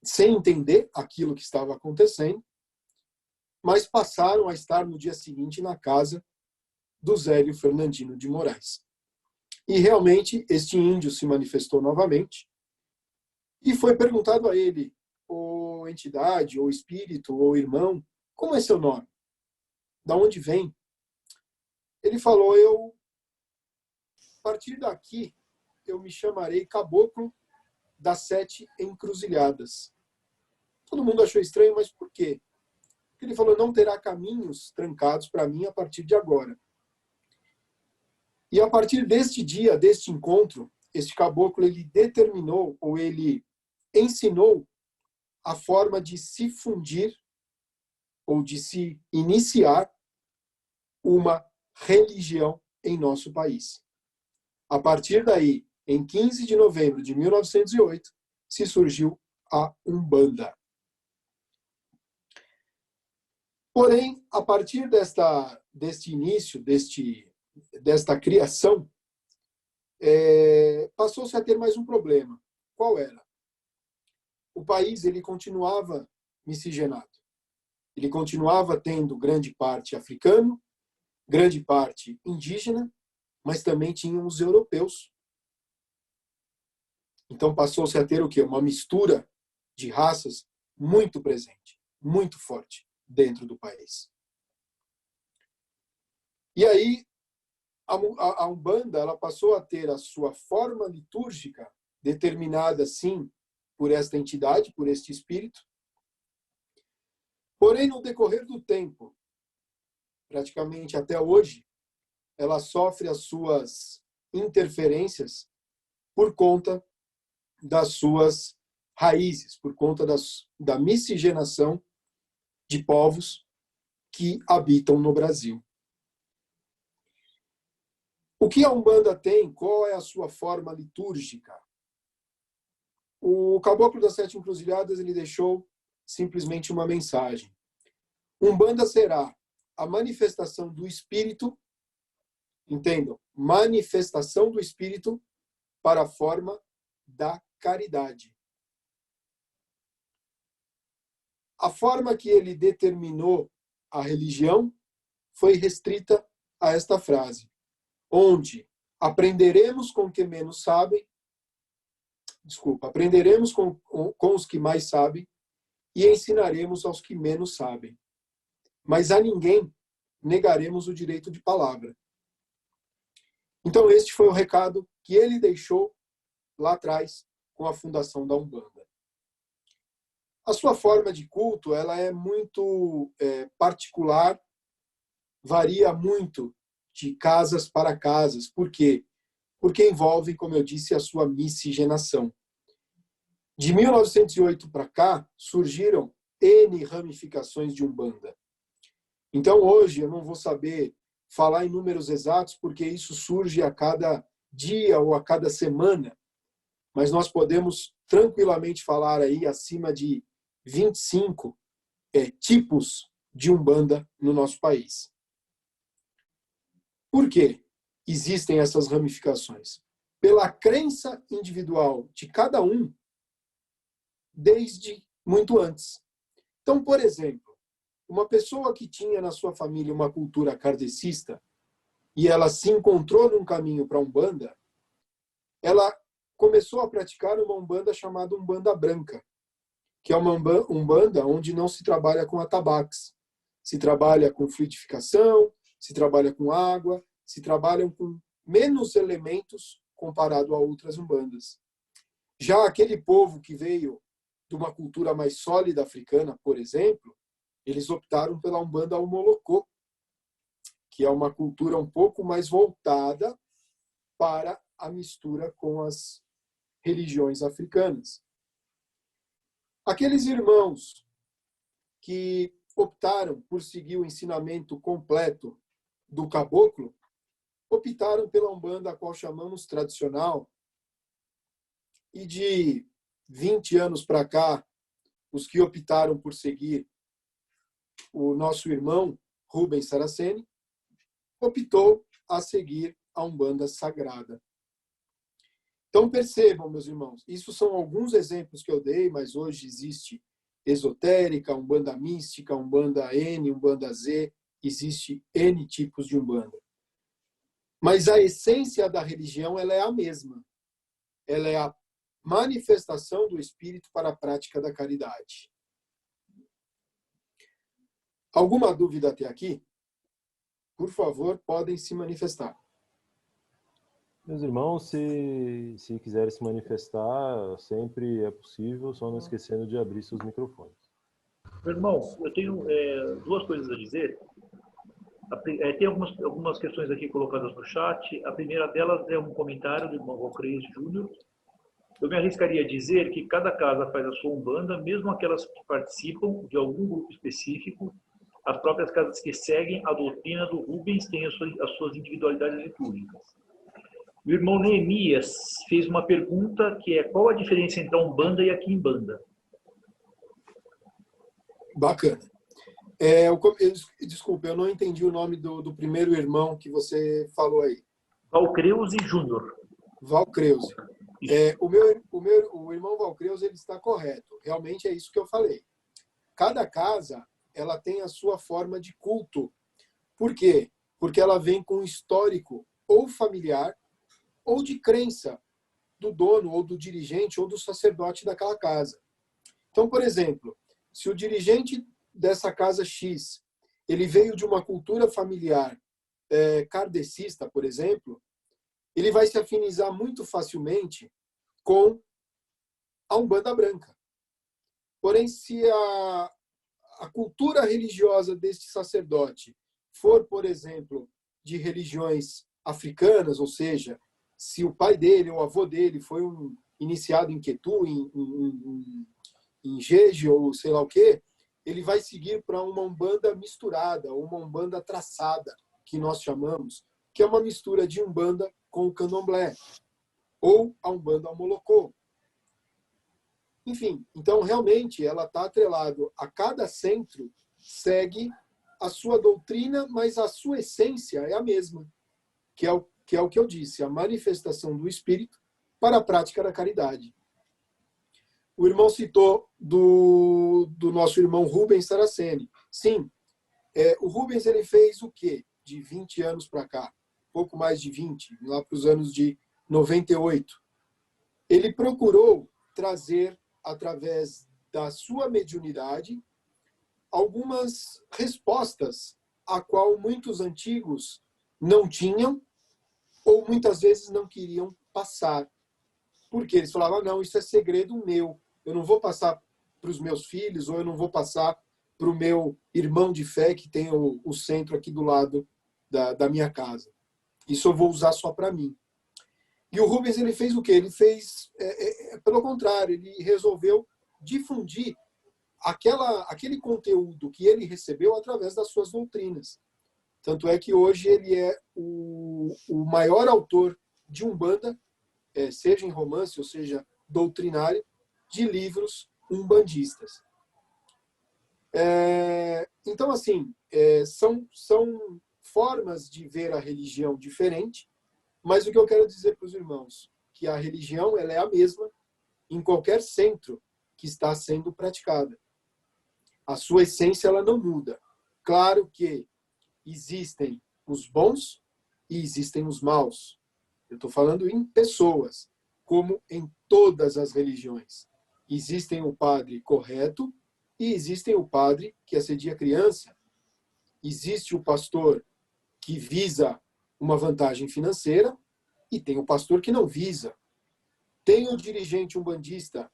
sem entender aquilo que estava acontecendo, mas passaram a estar no dia seguinte na casa do Zélio Fernandino de Moraes. E realmente este índio se manifestou novamente e foi perguntado a ele, ou entidade, ou espírito, ou irmão, como é seu nome? Da onde vem? Ele falou, a partir daqui, eu me chamarei Caboclo das 7 Encruzilhadas. Todo mundo achou estranho, mas por quê? Porque ele falou, não terá caminhos trancados para mim a partir de agora. E a partir deste dia, deste encontro, este caboclo, ele determinou, ou ele ensinou a forma de se fundir, ou de se iniciar uma religião em nosso país. A partir daí, em 15 de novembro de 1908, se surgiu a Umbanda. Porém, a partir deste início, desta criação, passou-se a ter mais um problema. Qual era? O país ele continuava miscigenado. Ele continuava tendo grande parte africano, grande parte indígena, mas também tinham os europeus. Então passou-se a ter o quê? Uma mistura de raças muito presente, muito forte dentro do país. E aí a Umbanda ela passou a ter a sua forma litúrgica determinada, sim, por esta entidade, por este espírito. Porém, no decorrer do tempo, praticamente até hoje, ela sofre as suas interferências por conta das suas raízes, por conta da miscigenação de povos que habitam no Brasil. O que a Umbanda tem? Qual é a sua forma litúrgica? O Caboclo das 7 Encruzilhadas ele deixou simplesmente uma mensagem. Umbanda será a manifestação do Espírito, entendam, manifestação do Espírito para a forma da caridade. A forma que ele determinou a religião foi restrita a esta frase, onde aprenderemos com que menos sabem, aprenderemos com os que mais sabem e ensinaremos aos que menos sabem. Mas a ninguém negaremos o direito de palavra. Então este foi o recado que ele deixou lá atrás com a fundação da Umbanda. A sua forma de culto ela é muito particular, varia muito de casas para casas. Por quê? Porque envolve, como eu disse, a sua miscigenação. De 1908 para cá, surgiram N ramificações de Umbanda. Então, hoje, eu não vou saber falar em números exatos, porque isso surge a cada dia ou a cada semana, mas nós podemos tranquilamente falar aí acima de 25 tipos de Umbanda no nosso país. Por quê existem essas ramificações? Pela crença individual de cada um, desde muito antes. Então, por exemplo, uma pessoa que tinha na sua família uma cultura kardecista e ela se encontrou num caminho para a Umbanda, ela começou a praticar uma Umbanda chamada Umbanda Branca, que é uma Umbanda onde não se trabalha com atabaques. Se trabalha com fluidificação, se trabalha com água, se trabalham com menos elementos comparado a outras Umbandas. Já aquele povo que veio de uma cultura mais sólida africana, por exemplo, eles optaram pela Umbanda Omolocô, que é uma cultura um pouco mais voltada para a mistura com as religiões africanas. Aqueles irmãos que optaram por seguir o ensinamento completo do caboclo, optaram pela Umbanda, a qual chamamos tradicional, e de 20 anos para cá, os que optaram por seguir o nosso irmão Rubens Saraceni, optou a seguir a Umbanda Sagrada. Então percebam, meus irmãos, isso são alguns exemplos que eu dei, mas hoje existe esotérica, Umbanda mística, Umbanda N, Umbanda Z, existe N tipos de Umbanda. Mas a essência da religião ela é a mesma. Ela é a manifestação do Espírito para a prática da caridade. Alguma dúvida até aqui? Por favor, podem se manifestar. Meus irmãos, se quiserem se manifestar, sempre é possível, só não esquecendo de abrir seus microfones. Meu irmão, eu tenho duas coisas a dizer. Tem algumas questões aqui colocadas no chat. A primeira delas é um comentário do irmão Valcreis Júnior. Eu me arriscaria a dizer que cada casa faz a sua Umbanda, mesmo aquelas que participam de algum grupo específico. As próprias casas que seguem a doutrina do Rubens têm as suas individualidades litúrgicas. O irmão Neemias fez uma pergunta que é: qual a diferença entre a Umbanda e a Quimbanda? Bacana. Desculpa, eu não entendi o nome do primeiro irmão que você falou aí. Valcreus e Júnior. Valcreus. O irmão Valcreus ele está correto. Realmente é isso que eu falei. Cada casa ela tem a sua forma de culto. Por quê? Porque ela vem com um histórico ou familiar ou de crença do dono, ou do dirigente, ou do sacerdote daquela casa. Então, por exemplo, se o dirigente dessa casa X, ele veio de uma cultura familiar kardecista, por exemplo, ele vai se afinizar muito facilmente com a Umbanda branca. Porém, se a cultura religiosa deste sacerdote for, por exemplo, de religiões africanas, ou seja, se o pai dele ou o avô dele foi iniciado em Ketu, em Jeje ou sei lá o quê, ele vai seguir para uma Umbanda misturada, ou uma Umbanda traçada, que nós chamamos, que é uma mistura de Umbanda com o Candomblé, ou a Umbanda ao Molocô. Enfim, então realmente ela está atrelado a cada centro, segue a sua doutrina, mas a sua essência é a mesma, que é o que eu disse, a manifestação do Espírito para a prática da caridade. O irmão citou do nosso irmão Rubens Saraceni. Sim, o Rubens ele fez o quê? De 20 anos para cá, pouco mais de 20, lá para os anos de 98. Ele procurou trazer, através da sua mediunidade, algumas respostas a qual muitos antigos não tinham ou muitas vezes não queriam passar. Porque eles falavam, não, isso é segredo meu. Eu não vou passar para os meus filhos, ou eu não vou passar para o meu irmão de fé que tem o centro aqui do lado da minha casa. Isso eu vou usar só para mim. E o Rubens ele fez o quê? Ele fez, pelo contrário, ele resolveu difundir aquele conteúdo que ele recebeu através das suas doutrinas. Tanto é que hoje ele é o maior autor de Umbanda, seja em romance, ou seja, doutrinário, de livros umbandistas. Então, assim, são formas de ver a religião diferente, mas o que eu quero dizer para os irmãos, que a religião ela é a mesma em qualquer centro que está sendo praticada. A sua essência ela não muda. Claro que existem os bons e existem os maus. Eu estou falando em pessoas, como em todas as religiões. Existem o padre correto e existem o padre que assedia criança. Existe o pastor que visa uma vantagem financeira e tem o pastor que não visa. Tem o dirigente umbandista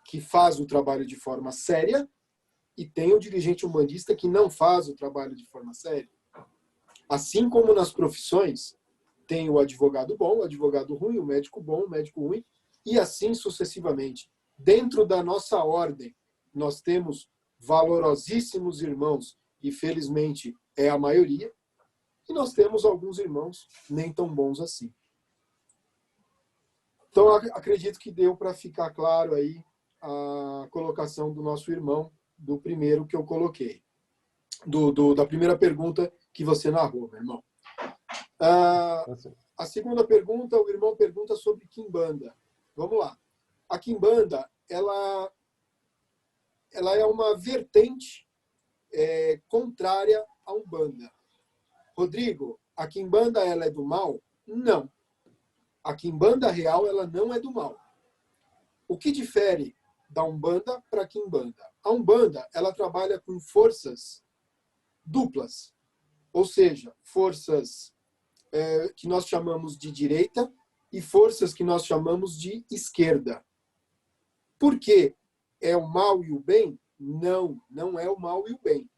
que faz o trabalho de forma séria e tem o dirigente umbandista que não faz o trabalho de forma séria. Assim como nas profissões, tem o advogado bom, o advogado ruim, o médico bom, o médico ruim, e assim sucessivamente. Dentro da nossa ordem, nós temos valorosíssimos irmãos, e felizmente é a maioria, e nós temos alguns irmãos nem tão bons assim. Então, acredito que deu para ficar claro aí a colocação do nosso irmão, do primeiro que eu coloquei, da primeira pergunta que você narrou, meu irmão. A segunda pergunta, o irmão pergunta sobre Quimbanda. Vamos lá. A Quimbanda, ela é uma vertente contrária à Umbanda. Rodrigo, a Quimbanda ela é do mal? Não. A Quimbanda real ela não é do mal. O que difere da Umbanda para a Quimbanda? A Umbanda ela trabalha com forças duplas, ou seja, forças que nós chamamos de direita e forças que nós chamamos de esquerda. Por quê? É o mal e o bem? Não, não é o mal e o bem.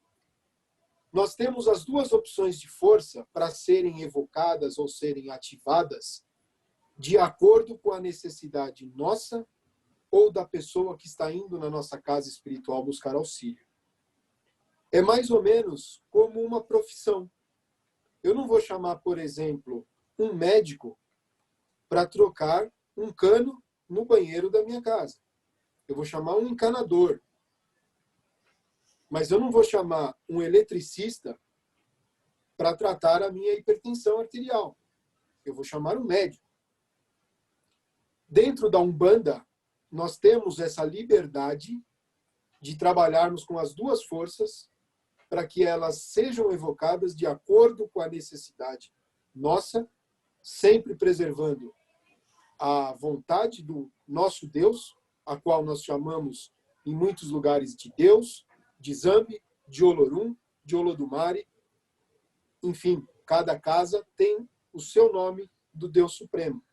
Nós temos as duas opções de força para serem evocadas ou serem ativadas de acordo com a necessidade nossa ou da pessoa que está indo na nossa casa espiritual buscar auxílio. É mais ou menos como uma profissão. Eu não vou chamar, por exemplo, um médico para trocar um cano no banheiro da minha casa. Eu vou chamar um encanador. Mas eu não vou chamar um eletricista para tratar a minha hipertensão arterial. Eu vou chamar um médico. Dentro da Umbanda, nós temos essa liberdade de trabalharmos com as duas forças para que elas sejam evocadas de acordo com a necessidade nossa, sempre preservando a vontade do nosso Deus, a qual nós chamamos em muitos lugares de Deus, de Zambi, de Olorum, de Olodumare. Enfim, cada casa tem o seu nome do Deus Supremo,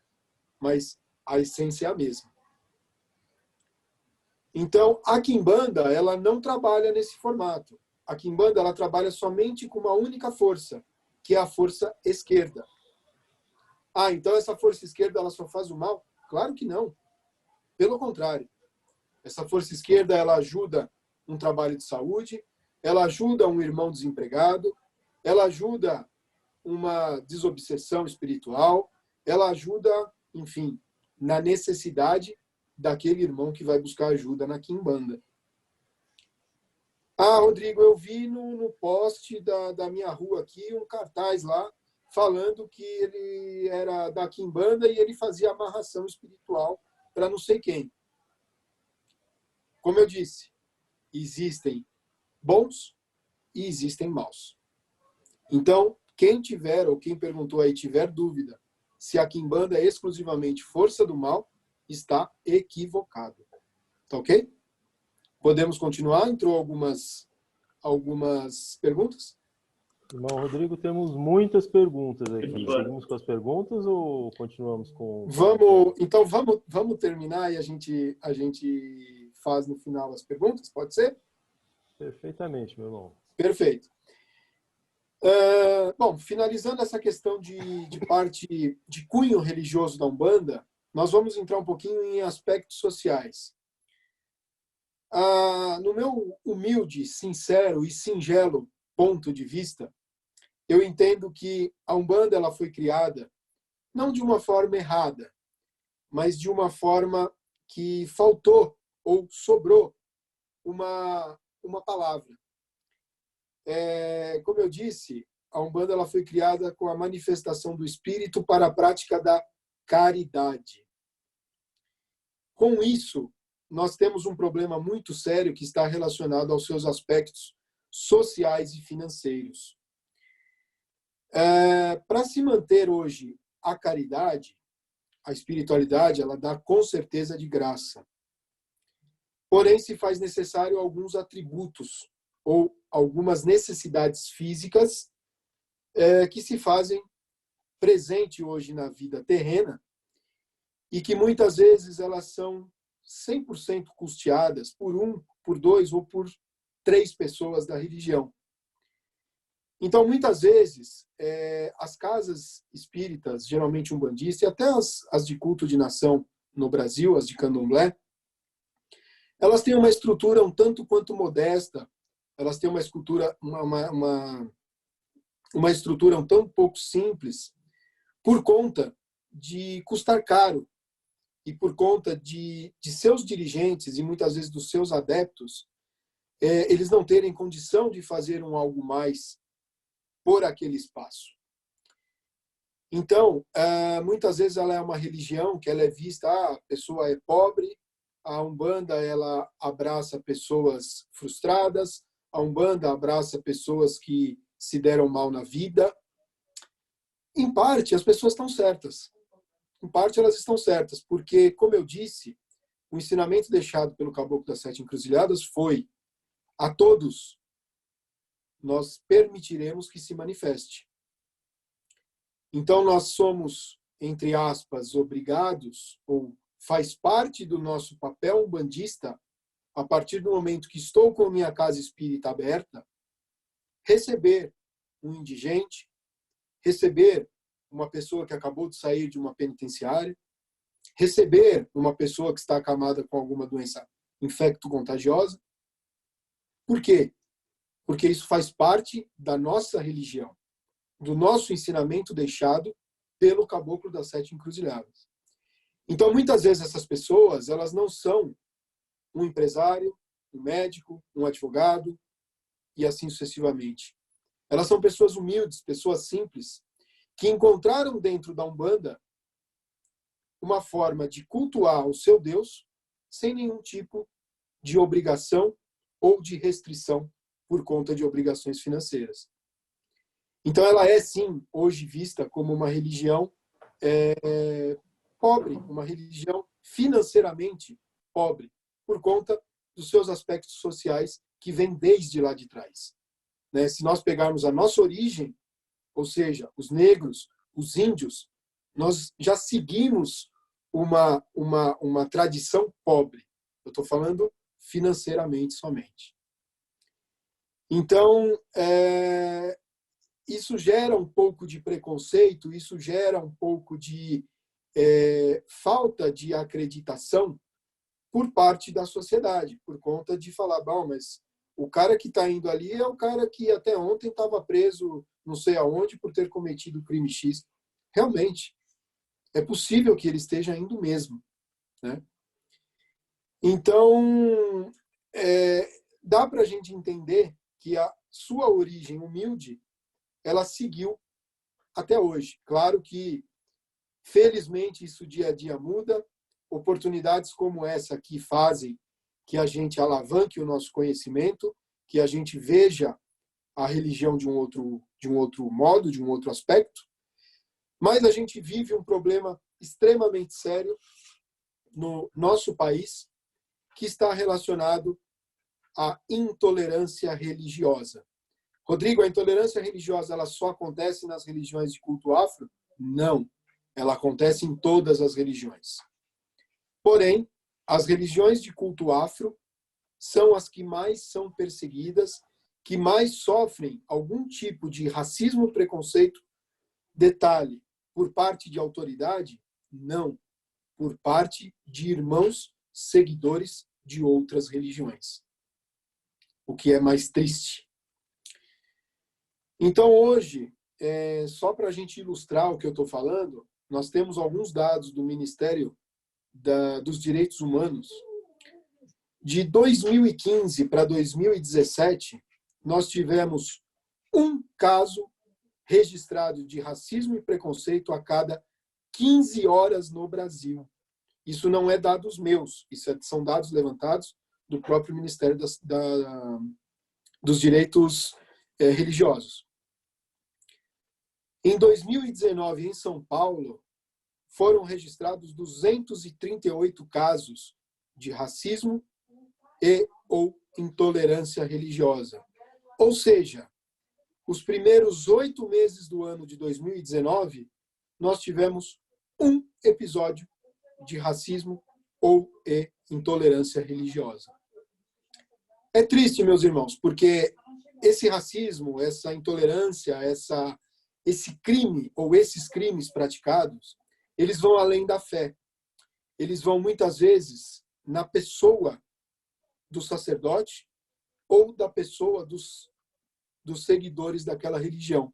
mas a essência é a mesma. Então, a Quimbanda, ela não trabalha nesse formato. A Quimbanda, ela trabalha somente com uma única força, que é a força esquerda. Ah, então essa força esquerda, ela só faz o mal? Claro que não. Pelo contrário. Essa força esquerda, ela ajuda um trabalho de saúde, ela ajuda um irmão desempregado, ela ajuda uma desobsessão espiritual, ela ajuda, enfim, na necessidade daquele irmão que vai buscar ajuda na Quimbanda. Ah, Rodrigo, eu vi no poste da minha rua aqui um cartaz lá falando que ele era da Quimbanda e ele fazia amarração espiritual para não sei quem. Como eu disse, existem bons e existem maus. Então, quem tiver, ou quem perguntou aí, tiver dúvida se a Quimbanda é exclusivamente força do mal, está equivocado. Tá ok? Podemos continuar? Entrou algumas perguntas? Irmão Rodrigo, temos muitas perguntas aqui. Seguimos com as perguntas ou continuamos com... Vamos terminar e a gente faz no final as perguntas, pode ser? Perfeitamente, meu irmão. Perfeito. Bom, finalizando essa questão de parte de cunho religioso da Umbanda, nós vamos entrar um pouquinho em aspectos sociais. No meu humilde, sincero e singelo ponto de vista, eu entendo que a Umbanda ela foi criada não de uma forma errada, mas de uma forma que faltou ou sobrou uma palavra. Como eu disse, a Umbanda ela foi criada com a manifestação do Espírito para a prática da caridade. Com isso, nós temos um problema muito sério que está relacionado aos seus aspectos sociais e financeiros. Para se manter hoje a caridade, a espiritualidade, ela dá com certeza de graça. Porém, se faz necessário alguns atributos ou algumas necessidades físicas que se fazem presente hoje na vida terrena e que muitas vezes elas são 100% custeadas por 1, por 2 ou por 3 pessoas da religião. Então, muitas vezes, as casas espíritas, geralmente umbandistas, e até as de culto de nação no Brasil, as de candomblé, elas têm uma estrutura um tanto quanto modesta, elas têm uma estrutura, uma estrutura tão pouco simples por conta de custar caro e por conta de seus dirigentes e muitas vezes dos seus adeptos, eles não terem condição de fazer algo mais por aquele espaço. Então, muitas vezes ela é uma religião que ela é vista, a pessoa é pobre, a Umbanda ela abraça pessoas frustradas, a Umbanda abraça pessoas que se deram mal na vida. Em parte, as pessoas estão certas. Em parte, elas estão certas, porque, como eu disse, o ensinamento deixado pelo Caboclo das Sete Encruzilhadas foi: a todos nós permitiremos que se manifeste. Então, nós somos, entre aspas, obrigados, ou faz parte do nosso papel umbandista, a partir do momento que estou com a minha casa espírita aberta, receber um indigente, receber uma pessoa que acabou de sair de uma penitenciária, receber uma pessoa que está acamada com alguma doença infecto-contagiosa. Por quê? Porque isso faz parte da nossa religião, do nosso ensinamento deixado pelo Caboclo das Sete Encruzilhadas. Então, muitas vezes essas pessoas, elas não são um empresário, um médico, um advogado e assim sucessivamente. Elas são pessoas humildes, pessoas simples, que encontraram dentro da Umbanda uma forma de cultuar o seu Deus sem nenhum tipo de obrigação ou de restrição por conta de obrigações financeiras. Então, ela é, sim, hoje vista como uma religião pobre, uma religião financeiramente pobre, por conta dos seus aspectos sociais que vêm desde lá de trás. Né? Se nós pegarmos a nossa origem, ou seja, os negros, os índios, nós já seguimos uma tradição pobre. Eu estou falando financeiramente somente. Então, isso gera um pouco de preconceito, isso gera um pouco de falta de acreditação por parte da sociedade, por conta de falar, bom, mas o cara que está indo ali é o cara que até ontem estava preso não sei aonde por ter cometido crime X. Realmente, é possível que ele esteja indo mesmo. Né? Então, dá para a gente entender que a sua origem humilde, ela seguiu até hoje. Claro que, felizmente, isso dia a dia muda. Oportunidades como essa aqui fazem que a gente alavanque o nosso conhecimento, que a gente veja a religião de um outro modo, de um outro aspecto. Mas a gente vive um problema extremamente sério no nosso país, que está relacionado à intolerância religiosa. Rodrigo, a intolerância religiosa ela só acontece nas religiões de culto afro? Não. Ela acontece em todas as religiões. Porém, as religiões de culto afro são as que mais são perseguidas, que mais sofrem algum tipo de racismo, preconceito. Detalhe, por parte de autoridade? Não. Por parte de irmãos seguidores de outras religiões. O que é mais triste. Então, hoje, só para a gente ilustrar o que eu estou falando, nós temos alguns dados do Ministério dos Direitos Humanos. De 2015 para 2017, nós tivemos um caso registrado de racismo e preconceito a cada 15 horas no Brasil. Isso não é dados meus, são dados levantados do próprio Ministério dos Direitos Religiosos. Em 2019, em São Paulo, foram registrados 238 casos de racismo e ou intolerância religiosa. Ou seja, os primeiros 8 meses do ano de 2019, nós tivemos um episódio de racismo ou intolerância religiosa. É triste, meus irmãos, porque esse racismo, essa intolerância, esse crime ou esses crimes praticados, eles vão além da fé. Eles vão muitas vezes na pessoa do sacerdote ou da pessoa dos seguidores daquela religião.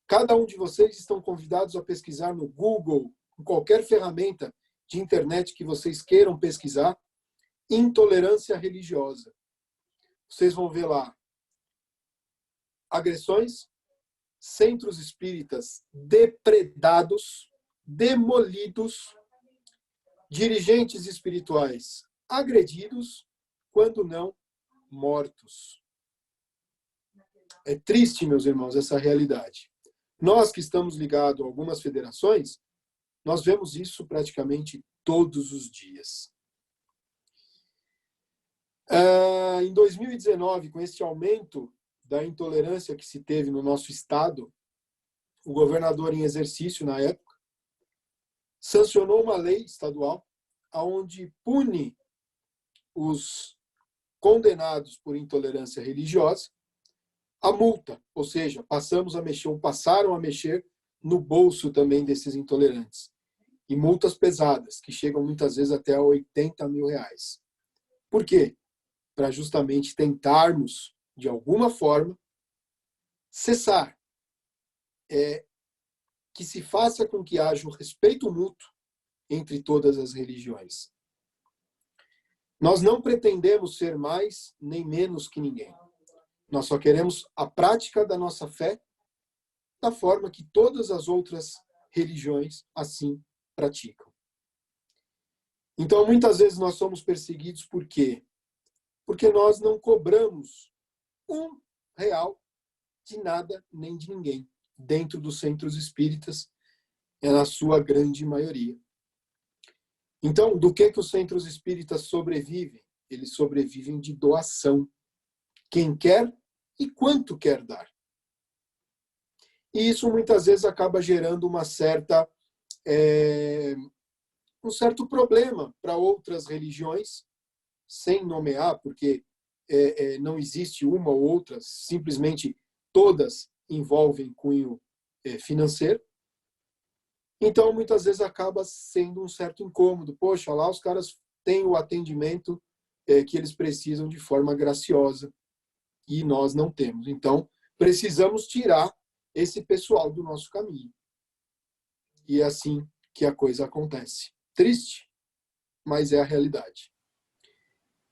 Cada um de vocês estão convidados a pesquisar no Google, em qualquer ferramenta de internet que vocês queiram pesquisar, intolerância religiosa. Vocês vão ver lá agressões, centros espíritas depredados, demolidos, dirigentes espirituais agredidos, quando não mortos. É triste, meus irmãos, essa realidade. Nós que estamos ligados a algumas federações, nós vemos isso praticamente todos os dias. Em 2019, com este aumento da intolerância que se teve no nosso estado, o governador em exercício na época sancionou uma lei estadual onde pune os condenados por intolerância religiosa a multa, ou seja, passaram a mexer no bolso também desses intolerantes. E multas pesadas, que chegam muitas vezes até a 80 mil reais. Por quê? Para justamente tentarmos, de alguma forma, cessar. Que se faça com que haja um respeito mútuo entre todas as religiões. Nós não pretendemos ser mais nem menos que ninguém. Nós só queremos a prática da nossa fé da forma que todas as outras religiões assim praticam. Então, muitas vezes nós somos perseguidos por quê? Porque nós não cobramos R$1 de nada nem de ninguém dentro dos centros espíritas, na sua grande maioria. Então, do que os centros espíritas sobrevivem? Eles sobrevivem de doação. Quem quer e quanto quer dar. E isso muitas vezes acaba gerando um certo problema para outras religiões, sem nomear, porque não existe uma ou outra, simplesmente todas envolvem cunho financeiro. Então, muitas vezes acaba sendo um certo incômodo. Poxa, lá os caras têm o atendimento que eles precisam de forma graciosa e nós não temos. Então, precisamos tirar esse pessoal do nosso caminho. E é assim que a coisa acontece. Triste, mas é a realidade.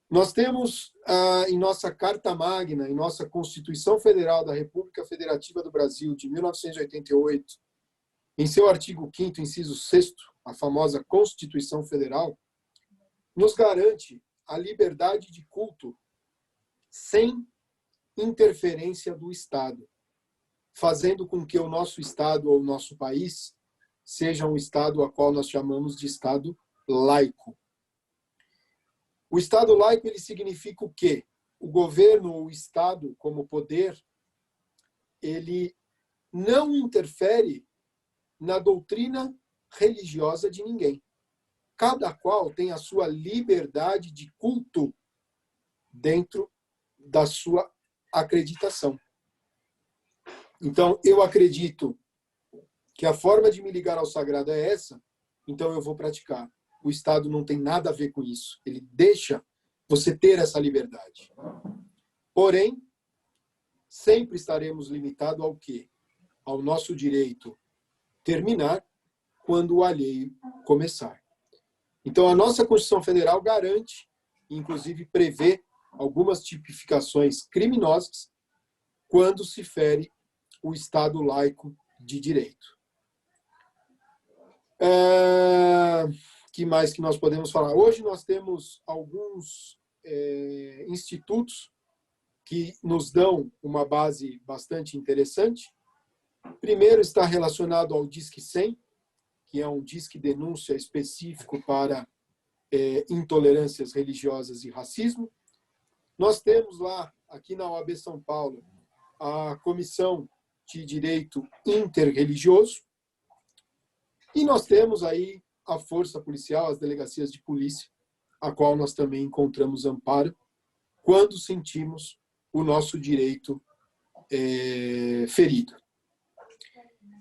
Nós temos em nossa Carta Magna, em nossa Constituição Federal da República Federativa do Brasil, de 1988, em seu artigo 5º, inciso 6º, a famosa Constituição Federal, nos garante a liberdade de culto sem interferência do Estado, fazendo com que o nosso Estado ou o nosso país seja um Estado a qual nós chamamos de Estado laico. O Estado laico, ele significa o quê? O governo ou o Estado, como poder, ele não interfere na doutrina religiosa de ninguém. Cada qual tem a sua liberdade de culto dentro da sua acreditação. Então, eu acredito que a forma de me ligar ao sagrado é essa, então eu vou praticar. O Estado não tem nada a ver com isso. Ele deixa você ter essa liberdade. Porém, sempre estaremos limitados ao quê? Ao nosso direito terminar quando o alheio começar. Então, a nossa Constituição Federal garante, inclusive prevê algumas tipificações criminosas quando se fere o Estado laico de direito. Que mais que nós podemos falar? Hoje nós temos alguns institutos que nos dão uma base bastante interessante. Primeiro está relacionado ao Disque 100, que é um disque denúncia específico para intolerâncias religiosas e racismo. Nós temos lá, aqui na OAB São Paulo, a Comissão de Direito Interreligioso. E nós temos aí a Força Policial, as delegacias de polícia, a qual nós também encontramos amparo quando sentimos o nosso direito ferido.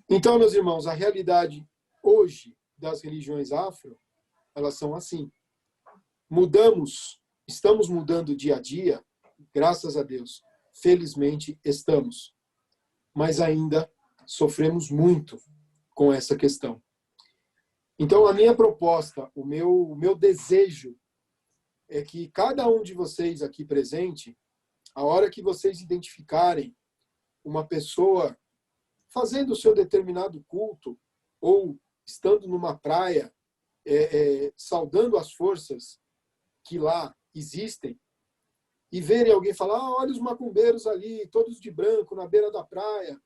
Então, meus irmãos, a realidade hoje das religiões afro, elas são assim. Estamos mudando dia a dia, graças a Deus. Felizmente, estamos. Mas ainda sofremos muito com essa questão. Então, a minha proposta, o meu desejo é que cada um de vocês aqui presente, a hora que vocês identificarem uma pessoa fazendo o seu determinado culto ou estando numa praia, saudando as forças que lá existem, e verem alguém falar, olha os macumbeiros ali, todos de branco, na beira da praia.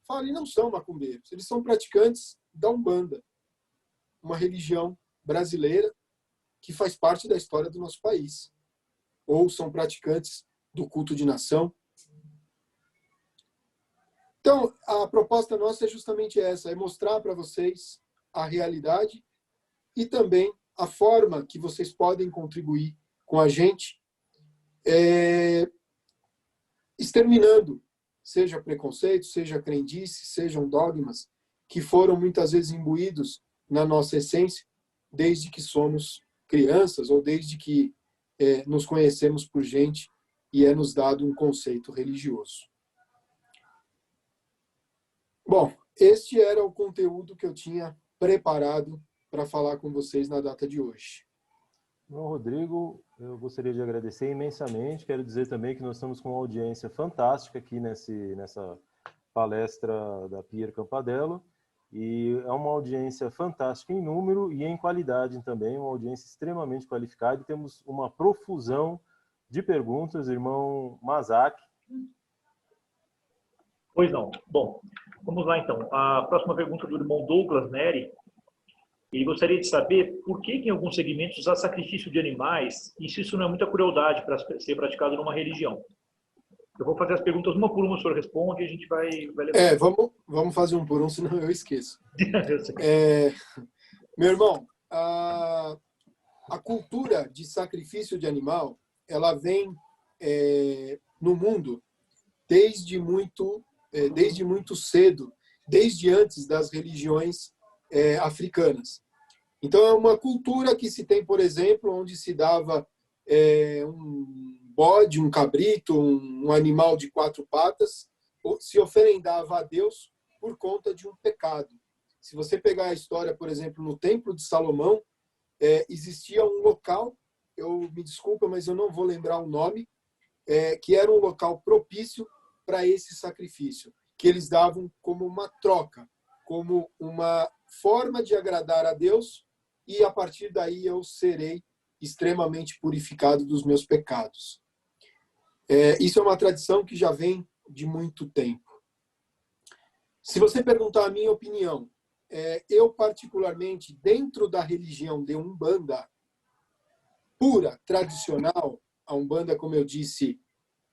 Falem, não são macumbeiros, eles são praticantes da Umbanda, uma religião brasileira que faz parte da história do nosso país. Ou são praticantes do culto de nação. Então, a proposta nossa é justamente essa, é mostrar para vocês a realidade e também a forma que vocês podem contribuir com a gente, exterminando, seja preconceito, seja crendice, sejam dogmas, que foram muitas vezes imbuídos na nossa essência, desde que somos crianças ou desde que nos conhecemos por gente e é nos dado um conceito religioso. Bom, este era o conteúdo que eu tinha preparado para falar com vocês na data de hoje. Bom, Rodrigo, eu gostaria de agradecer imensamente. Quero dizer também que nós estamos com uma audiência fantástica aqui nessa palestra da Pier Campadello. E é uma audiência fantástica em número e em qualidade também, uma audiência extremamente qualificada. E temos uma profusão de perguntas, irmão Mazak. Pois não. Bom, vamos lá então. A próxima pergunta do irmão Douglas Neri. Ele gostaria de saber por que em alguns segmentos há sacrifício de animais e se isso não é muita crueldade para ser praticado numa religião. Eu vou fazer as perguntas uma por uma, o senhor responde e a gente vai levar. Vamos fazer um por um, senão eu esqueço. Eu sei. Meu irmão, a cultura de sacrifício de animal, ela vem no mundo desde muito cedo, desde antes das religiões africanas. Então, é uma cultura que se tem, por exemplo, onde se dava um bode, um cabrito, um animal de 4 patas, se oferendava a Deus por conta de um pecado. Se você pegar a história, por exemplo, no Templo de Salomão, existia um local, me desculpa, mas eu não vou lembrar o nome, que era um local propício para esse sacrifício, que eles davam como uma troca, como uma forma de agradar a Deus, e a partir daí eu serei extremamente purificado dos meus pecados. Isso é uma tradição que já vem de muito tempo. Se você perguntar a minha opinião, eu particularmente, dentro da religião de Umbanda, pura, tradicional, a Umbanda, como eu disse,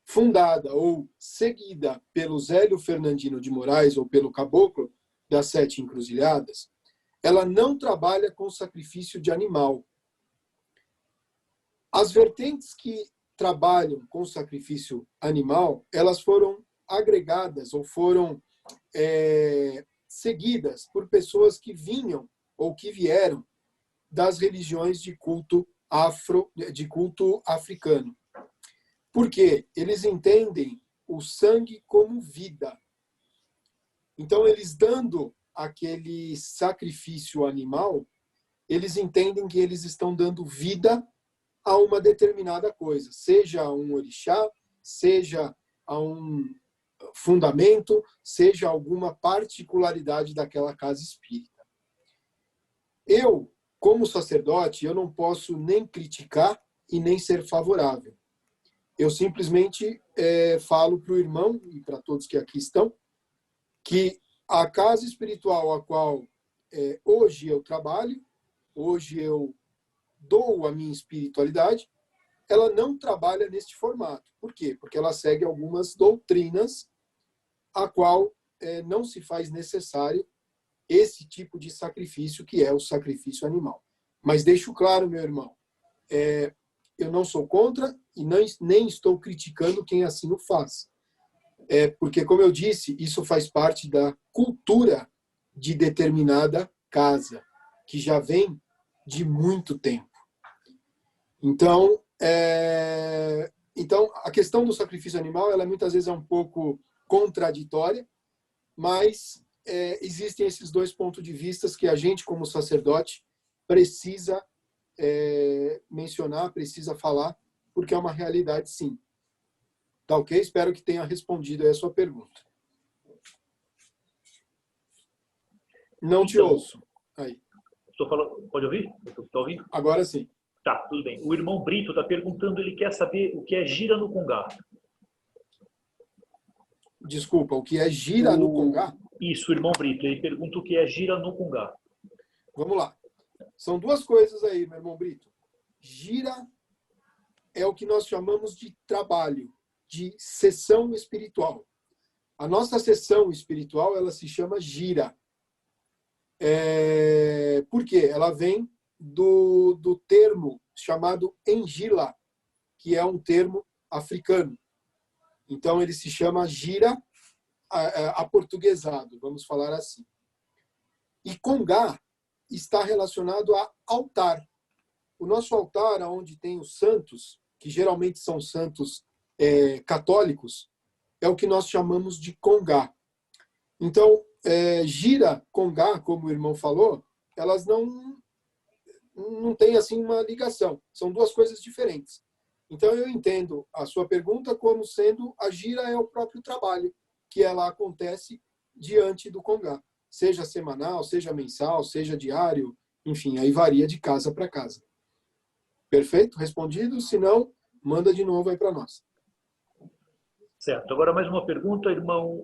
fundada ou seguida pelo Zélio Fernandino de Moraes ou pelo Caboclo das 7 Encruzilhadas, ela não trabalha com sacrifício de animal. As vertentes que trabalham com sacrifício animal, elas foram agregadas ou foram seguidas por pessoas que vinham ou que vieram das religiões de culto africano. Por quê? Eles entendem o sangue como vida. Então, eles dando aquele sacrifício animal, eles entendem que eles estão dando vida a uma determinada coisa, seja a um orixá, seja a um fundamento, seja alguma particularidade daquela casa espírita. Eu, como sacerdote, eu não posso nem criticar e nem ser favorável. Eu simplesmente falo para o irmão e para todos que aqui estão que a casa espiritual a qual hoje eu trabalho, hoje eu dou a minha espiritualidade, ela não trabalha neste formato. Por quê? Porque ela segue algumas doutrinas a qual não se faz necessário esse tipo de sacrifício, que é o sacrifício animal. Mas deixo claro, meu irmão, eu não sou contra e nem estou criticando quem assim o faz. Porque, como eu disse, isso faz parte da cultura de determinada casa, que já vem de muito tempo. Então, a questão do sacrifício animal, ela muitas vezes é um pouco contraditória, mas existem esses dois pontos de vista que a gente, como sacerdote, precisa mencionar, precisa falar, porque é uma realidade, sim. Tá ok? Espero que tenha respondido aí a sua pergunta. Não te ouço. Aí. Estou falando, pode ouvir? Está ouvindo? Agora sim. Tá, tudo bem. O irmão Brito está perguntando, ele quer saber o que é gira no Congá. Desculpa, o que é gira no Congá? Isso, o irmão Brito. Ele pergunta o que é gira no Congá. Vamos lá. São duas coisas aí, meu irmão Brito. Gira é o que nós chamamos de trabalho, de sessão espiritual. A nossa sessão espiritual, ela se chama gira. Por quê? Ela vem do termo chamado engila, que é um termo africano. Então, ele se chama gira aportuguesado, vamos falar assim. E Congá está relacionado a altar. O nosso altar, onde tem os santos, que geralmente são santos católicos, é o que nós chamamos de Congá. Então, gira, Congá, como o irmão falou, elas não têm assim uma ligação. São duas coisas diferentes. Então, eu entendo a sua pergunta como sendo a gira é o próprio trabalho que ela acontece diante do Congá. Seja semanal, seja mensal, seja diário, enfim, aí varia de casa para casa. Perfeito? Respondido? Se não, manda de novo aí para nós. Certo. Agora mais uma pergunta, irmão.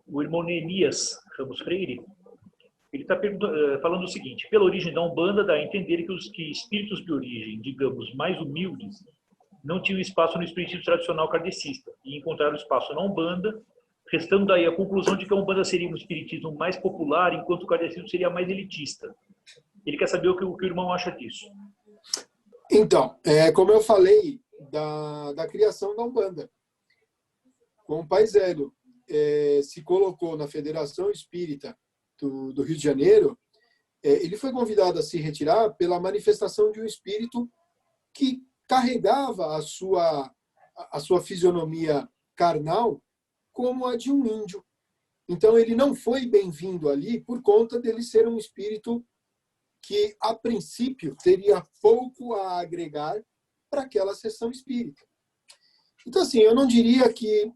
O irmão Neemias Ramos Freire, ele está falando o seguinte: pela origem da Umbanda, dá a entender que espíritos de origem, digamos, mais humildes, não tinham espaço no espiritismo tradicional kardecista e encontraram espaço na Umbanda, restando daí a conclusão de que a Umbanda seria um espiritismo mais popular, enquanto o kardecismo seria mais elitista. Ele quer saber o que o irmão acha disso. Então, como eu falei da criação da Umbanda, como o Pai Zélio se colocou na Federação Espírita do Rio de Janeiro, ele foi convidado a se retirar pela manifestação de um espírito que carregava a sua fisionomia carnal como a de um índio. Então, ele não foi bem-vindo ali por conta dele ser um espírito que, a princípio, teria pouco a agregar para aquela sessão espírita. Então, assim, eu não diria que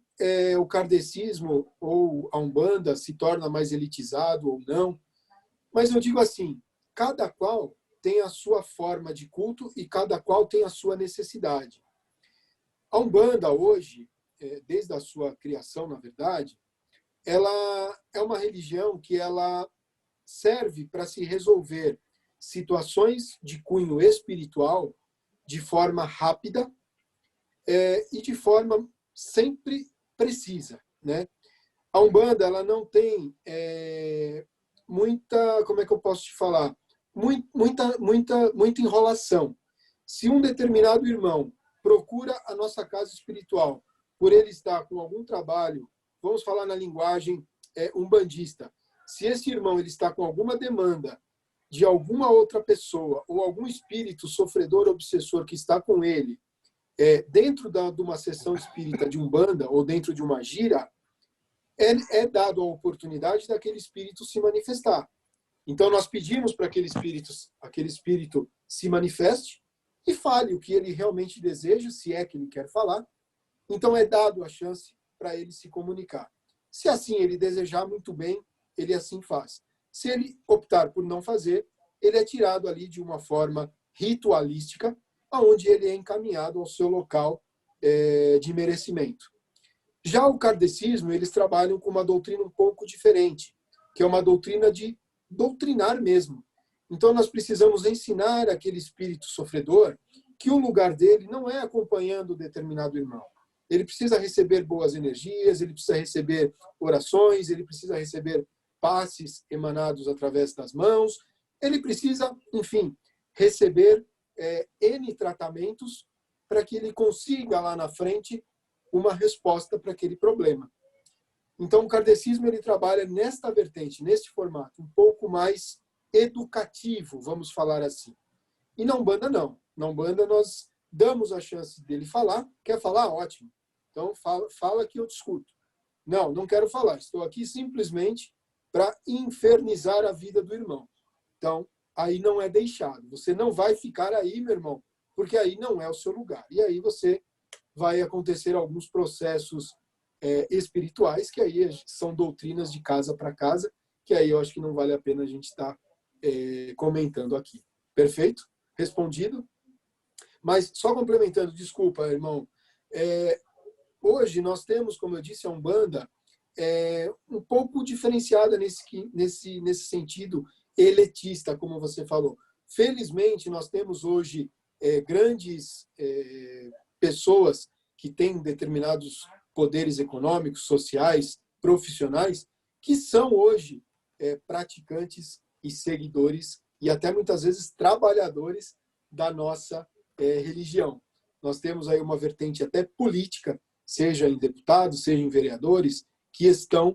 o kardecismo ou a Umbanda se torna mais elitizado ou não, mas eu digo assim, cada qual tem a sua forma de culto e cada qual tem a sua necessidade. A Umbanda, hoje, desde a sua criação, na verdade, ela é uma religião que ela serve para se resolver situações de cunho espiritual de forma rápida e de forma sempre precisa, né? A Umbanda, ela não tem muita, como é que eu posso te falar? Muita enrolação. Se um determinado irmão procura a nossa casa espiritual por ele estar com algum trabalho, vamos falar na linguagem umbandista, se esse irmão ele está com alguma demanda de alguma outra pessoa ou algum espírito sofredor obsessor que está com ele dentro de uma sessão espírita de Umbanda ou dentro de uma gira, é dado a oportunidade daquele espírito se manifestar. Então, nós pedimos para aquele espírito se manifeste e fale o que ele realmente deseja, se é que ele quer falar. Então, é dado a chance para ele se comunicar. Se assim ele desejar, muito bem, ele assim faz. Se ele optar por não fazer, ele é tirado ali de uma forma ritualística, onde ele é encaminhado ao seu local de merecimento. Já o kardecismo, eles trabalham com uma doutrina um pouco diferente, que é uma doutrina de doutrinar mesmo. Então, nós precisamos ensinar aquele espírito sofredor que o lugar dele não é acompanhando determinado irmão. Ele precisa receber boas energias, ele precisa receber orações, ele precisa receber passes emanados através das mãos, ele precisa, enfim, receber N tratamentos para que ele consiga lá na frente uma resposta para aquele problema. Então, o kardecismo ele trabalha nesta vertente, neste formato, um pouco mais educativo, vamos falar assim. E na Umbanda, não. Na Umbanda, nós damos a chance dele falar. Quer falar? Ótimo. Então, fala que eu discuto. Não, não quero falar. Estou aqui simplesmente para infernizar a vida do irmão. Então, aí não é deixado. Você não vai ficar aí, meu irmão, porque aí não é o seu lugar. E aí vai acontecer alguns processos espirituais, que aí são doutrinas de casa para casa, que aí eu acho que não vale a pena a gente estar comentando aqui. Perfeito? Respondido? Mas só complementando, desculpa, irmão, hoje nós temos, como eu disse, a Umbanda um pouco diferenciada nesse sentido elitista, como você falou. Felizmente, nós temos hoje grandes pessoas que têm determinados poderes econômicos, sociais, profissionais, que são hoje praticantes e seguidores e até muitas vezes trabalhadores da nossa religião. Nós temos aí uma vertente até política, seja em deputados, seja em vereadores, que estão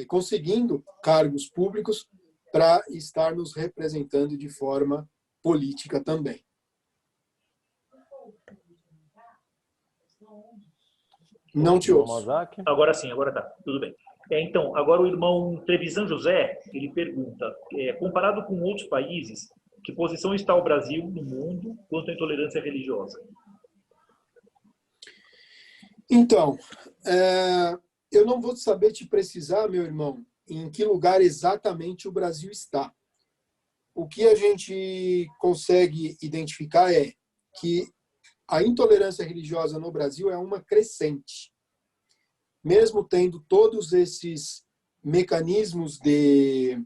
conseguindo cargos públicos para estar nos representando de forma política também. Não te ouço. Agora sim, agora tá. Tudo bem. Então, agora o irmão Trevisan José, ele pergunta, comparado com outros países, que posição está o Brasil no mundo quanto à intolerância religiosa? Então, eu não vou saber te precisar, meu irmão, em que lugar exatamente o Brasil está. O que a gente consegue identificar é que a intolerância religiosa no Brasil é uma crescente. Mesmo tendo todos esses mecanismos de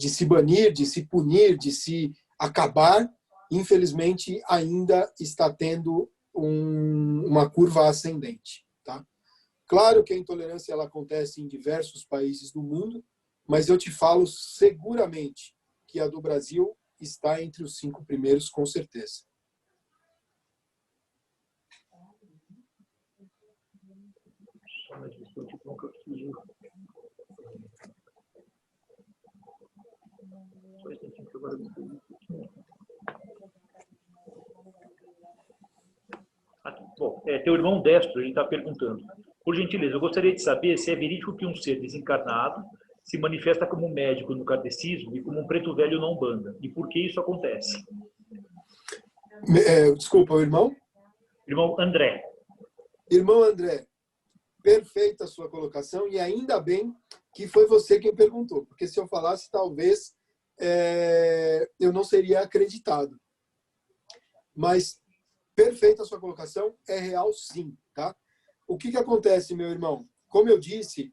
se banir, de se punir, de se acabar, infelizmente ainda está tendo uma curva ascendente. Tá? Claro que a intolerância ela acontece em diversos países do mundo, mas eu te falo seguramente que a do Brasil está entre os 5 primeiros, com certeza. Bom, teu irmão Destro, ele está perguntando. Por gentileza, eu gostaria de saber se é verídico que um ser desencarnado se manifesta como um médico no kardecismo e como um preto velho na Umbanda. E por que isso acontece? Desculpa, o irmão? Irmão André. Irmão André, perfeita a sua colocação e ainda bem que foi você quem perguntou, porque se eu falasse, talvez eu não seria acreditado. Mas perfeita a sua colocação, é real sim, tá? O que acontece, meu irmão? Como eu disse,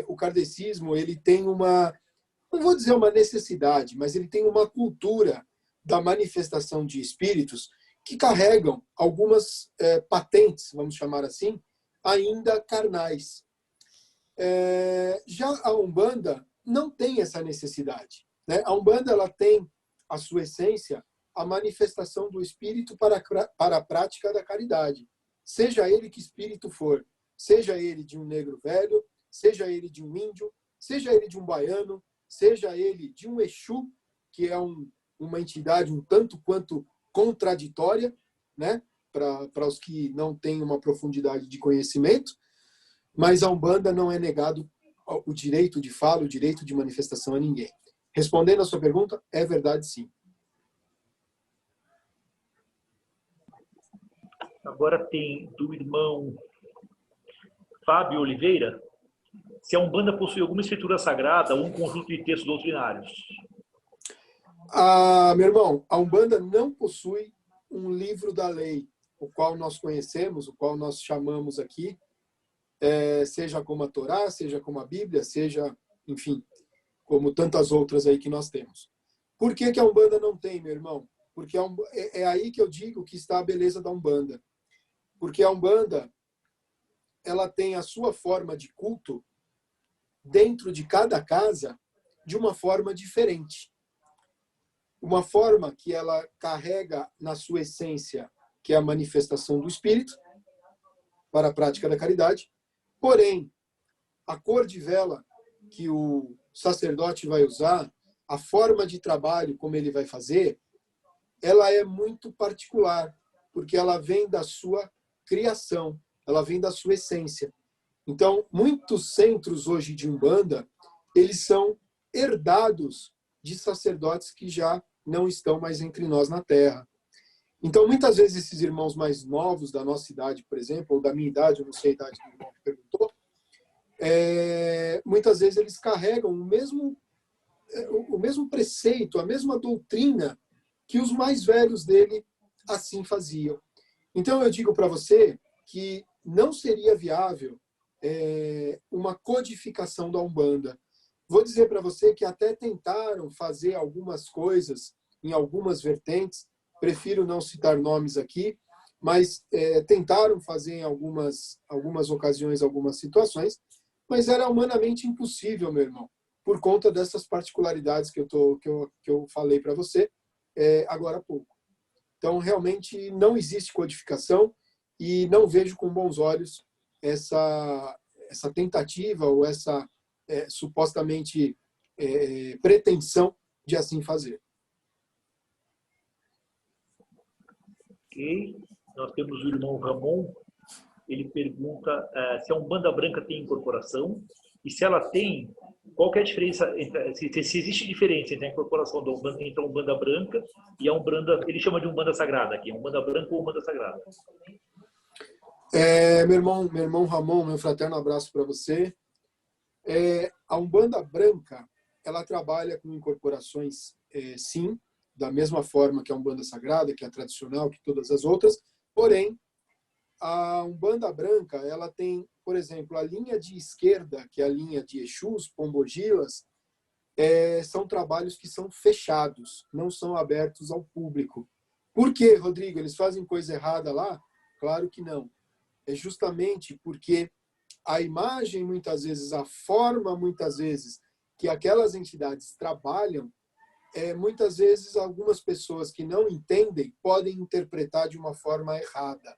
o kardecismo, ele tem uma, não vou dizer uma necessidade, mas ele tem uma cultura da manifestação de espíritos que carregam algumas patentes, vamos chamar assim, ainda carnais. Já a Umbanda não tem essa necessidade, né? A Umbanda ela tem a sua essência, a manifestação do espírito para a prática da caridade. Seja ele que espírito for, seja ele de um negro velho, seja ele de um índio, seja ele de um baiano, seja ele de um Exu, que é uma entidade um tanto quanto contraditória, né? Para os que não têm uma profundidade de conhecimento, mas a Umbanda não é negado o direito de fala, o direito de manifestação a ninguém. Respondendo a sua pergunta, é verdade sim. Agora tem do irmão Fábio Oliveira, se a Umbanda possui alguma escritura sagrada ou um conjunto de textos doutrinários. Meu irmão, a Umbanda não possui um livro da lei, o qual nós conhecemos, o qual nós chamamos aqui, seja como a Torá, seja como a Bíblia, seja, enfim, como tantas outras aí que nós temos. Por que a Umbanda não tem, meu irmão? Porque é aí que eu digo que está a beleza da Umbanda. Porque a Umbanda, ela tem a sua forma de culto dentro de cada casa de uma forma diferente. Uma forma que ela carrega na sua essência, que é a manifestação do Espírito, para a prática da caridade. Porém, a cor de vela que o sacerdote vai usar, a forma de trabalho como ele vai fazer, ela é muito particular, porque ela vem da sua criação, ela vem da sua essência. Então, muitos centros hoje de Umbanda, eles são herdados de sacerdotes que já não estão mais entre nós na Terra. Então, muitas vezes, esses irmãos mais novos da nossa idade, por exemplo, ou da minha idade, eu não sei a idade do irmão que perguntou, muitas vezes eles carregam o mesmo preceito, a mesma doutrina que os mais velhos dele assim faziam. Então, eu digo para você que não seria viável uma codificação da Umbanda. Vou dizer para você que até tentaram fazer algumas coisas em algumas vertentes, prefiro não citar nomes aqui, mas tentaram fazer em algumas ocasiões, algumas situações, mas era humanamente impossível, meu irmão, por conta dessas particularidades que eu falei para você agora há pouco. Então, realmente, não existe codificação e não vejo com bons olhos essa tentativa ou essa supostamente pretensão de assim fazer. Ok. Nós temos o irmão Ramon. Ele pergunta se a Umbanda Branca tem incorporação e se ela tem, qual que é a diferença, se existe diferença entre a incorporação da Umbanda, entre a Umbanda Branca e a Umbanda, ele chama de Umbanda Sagrada aqui, Umbanda Branca ou Umbanda Sagrada. Meu irmão Ramon, meu fraterno abraço para você. A Umbanda Branca, ela trabalha com incorporações, sim, da mesma forma que a Umbanda Sagrada, que é a tradicional, que todas as outras, porém, a Umbanda Branca, ela tem, por exemplo, a linha de esquerda, que é a linha de Exus, Pombogiras, são trabalhos que são fechados, não são abertos ao público. Por quê, Rodrigo? Eles fazem coisa errada lá? Claro que não. É justamente porque a imagem, muitas vezes, a forma, muitas vezes, que aquelas entidades trabalham, muitas vezes, algumas pessoas que não entendem podem interpretar de uma forma errada.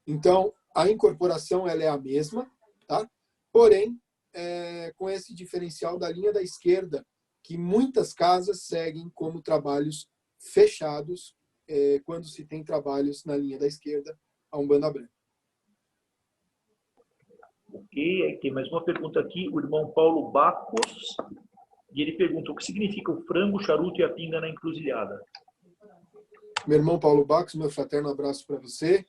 Então, a incorporação ela é a mesma, tá? Porém, com esse diferencial da linha da esquerda, que muitas casas seguem como trabalhos fechados, quando se tem trabalhos na linha da esquerda, a Umbanda Branca. Ok, aí tem mais uma pergunta aqui, o irmão Paulo Bacos, e ele pergunta o que significa o frango, o charuto e a pinga na encruzilhada. Meu irmão Paulo Bacos, meu fraterno abraço para você.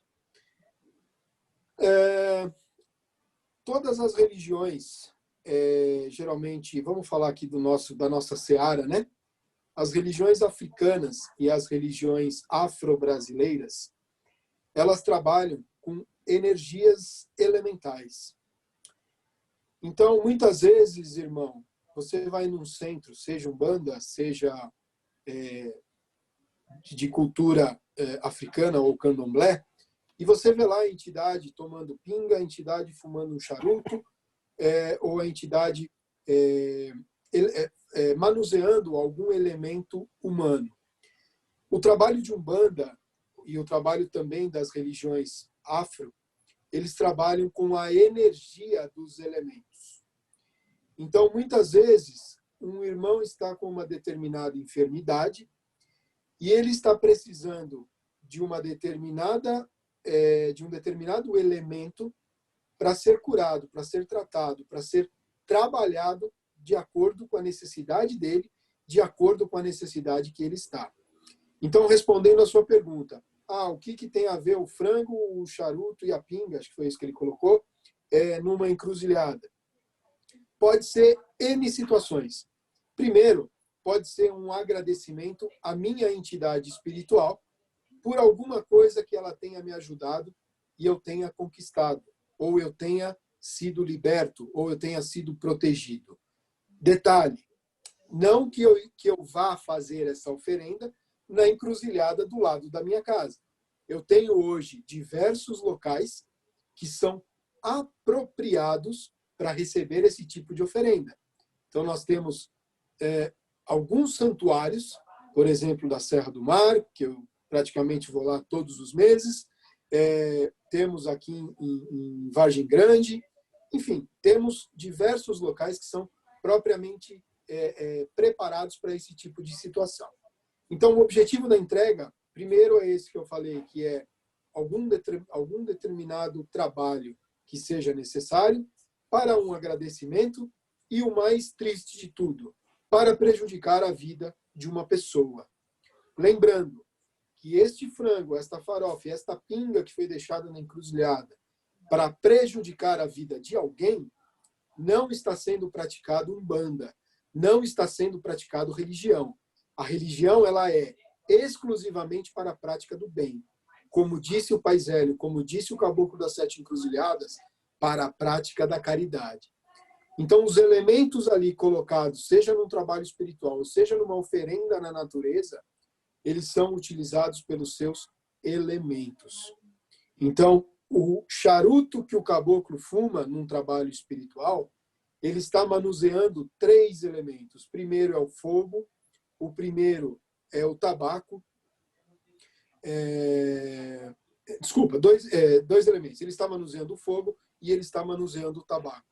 Todas as religiões, geralmente, vamos falar aqui da nossa seara, né? As religiões africanas e as religiões afro-brasileiras, elas trabalham com energias elementais. Então, muitas vezes, irmão, você vai num centro, seja Umbanda, seja de cultura africana ou candomblé, e você vê lá a entidade tomando pinga, a entidade fumando um charuto, ou a entidade manuseando algum elemento humano. O trabalho de Umbanda e o trabalho também das religiões afro, eles trabalham com a energia dos elementos. Então, muitas vezes, um irmão está com uma determinada enfermidade e ele está precisando de um determinado elemento para ser curado, para ser tratado, para ser trabalhado de acordo com a necessidade dele, de acordo com a necessidade que ele está. Então, respondendo à sua pergunta, o que tem a ver o frango, o charuto e a pinga, acho que foi isso que ele colocou, numa encruzilhada? Pode ser N situações. Primeiro, pode ser um agradecimento à minha entidade espiritual por alguma coisa que ela tenha me ajudado e eu tenha conquistado, ou eu tenha sido liberto, ou eu tenha sido protegido. Detalhe, não que eu vá fazer essa oferenda na encruzilhada do lado da minha casa. Eu tenho hoje diversos locais que são apropriados para receber esse tipo de oferenda. Então, nós temos alguns santuários, por exemplo, da Serra do Mar, que eu praticamente vou lá todos os meses. Temos aqui em Vargem Grande. Enfim, temos diversos locais que são propriamente preparados para esse tipo de situação. Então, o objetivo da entrega, primeiro é esse que eu falei, que é algum determinado trabalho que seja necessário, para um agradecimento e o mais triste de tudo, para prejudicar a vida de uma pessoa. Lembrando que este frango, esta farofa e esta pinga que foi deixada na encruzilhada para prejudicar a vida de alguém, não está sendo praticado umbanda, não está sendo praticado religião. A religião, ela é exclusivamente para a prática do bem. Como disse o Pai Zélio, como disse o Caboclo das Sete Encruzilhadas, para a prática da caridade. Então, os elementos ali colocados, seja num trabalho espiritual, ou seja numa oferenda na natureza, eles são utilizados pelos seus elementos. Então, o charuto que o caboclo fuma num trabalho espiritual, ele está manuseando 3 elementos. Primeiro é o fogo, o primeiro é o tabaco. Desculpa, dois elementos. Ele está manuseando o fogo e ele está manuseando o tabaco.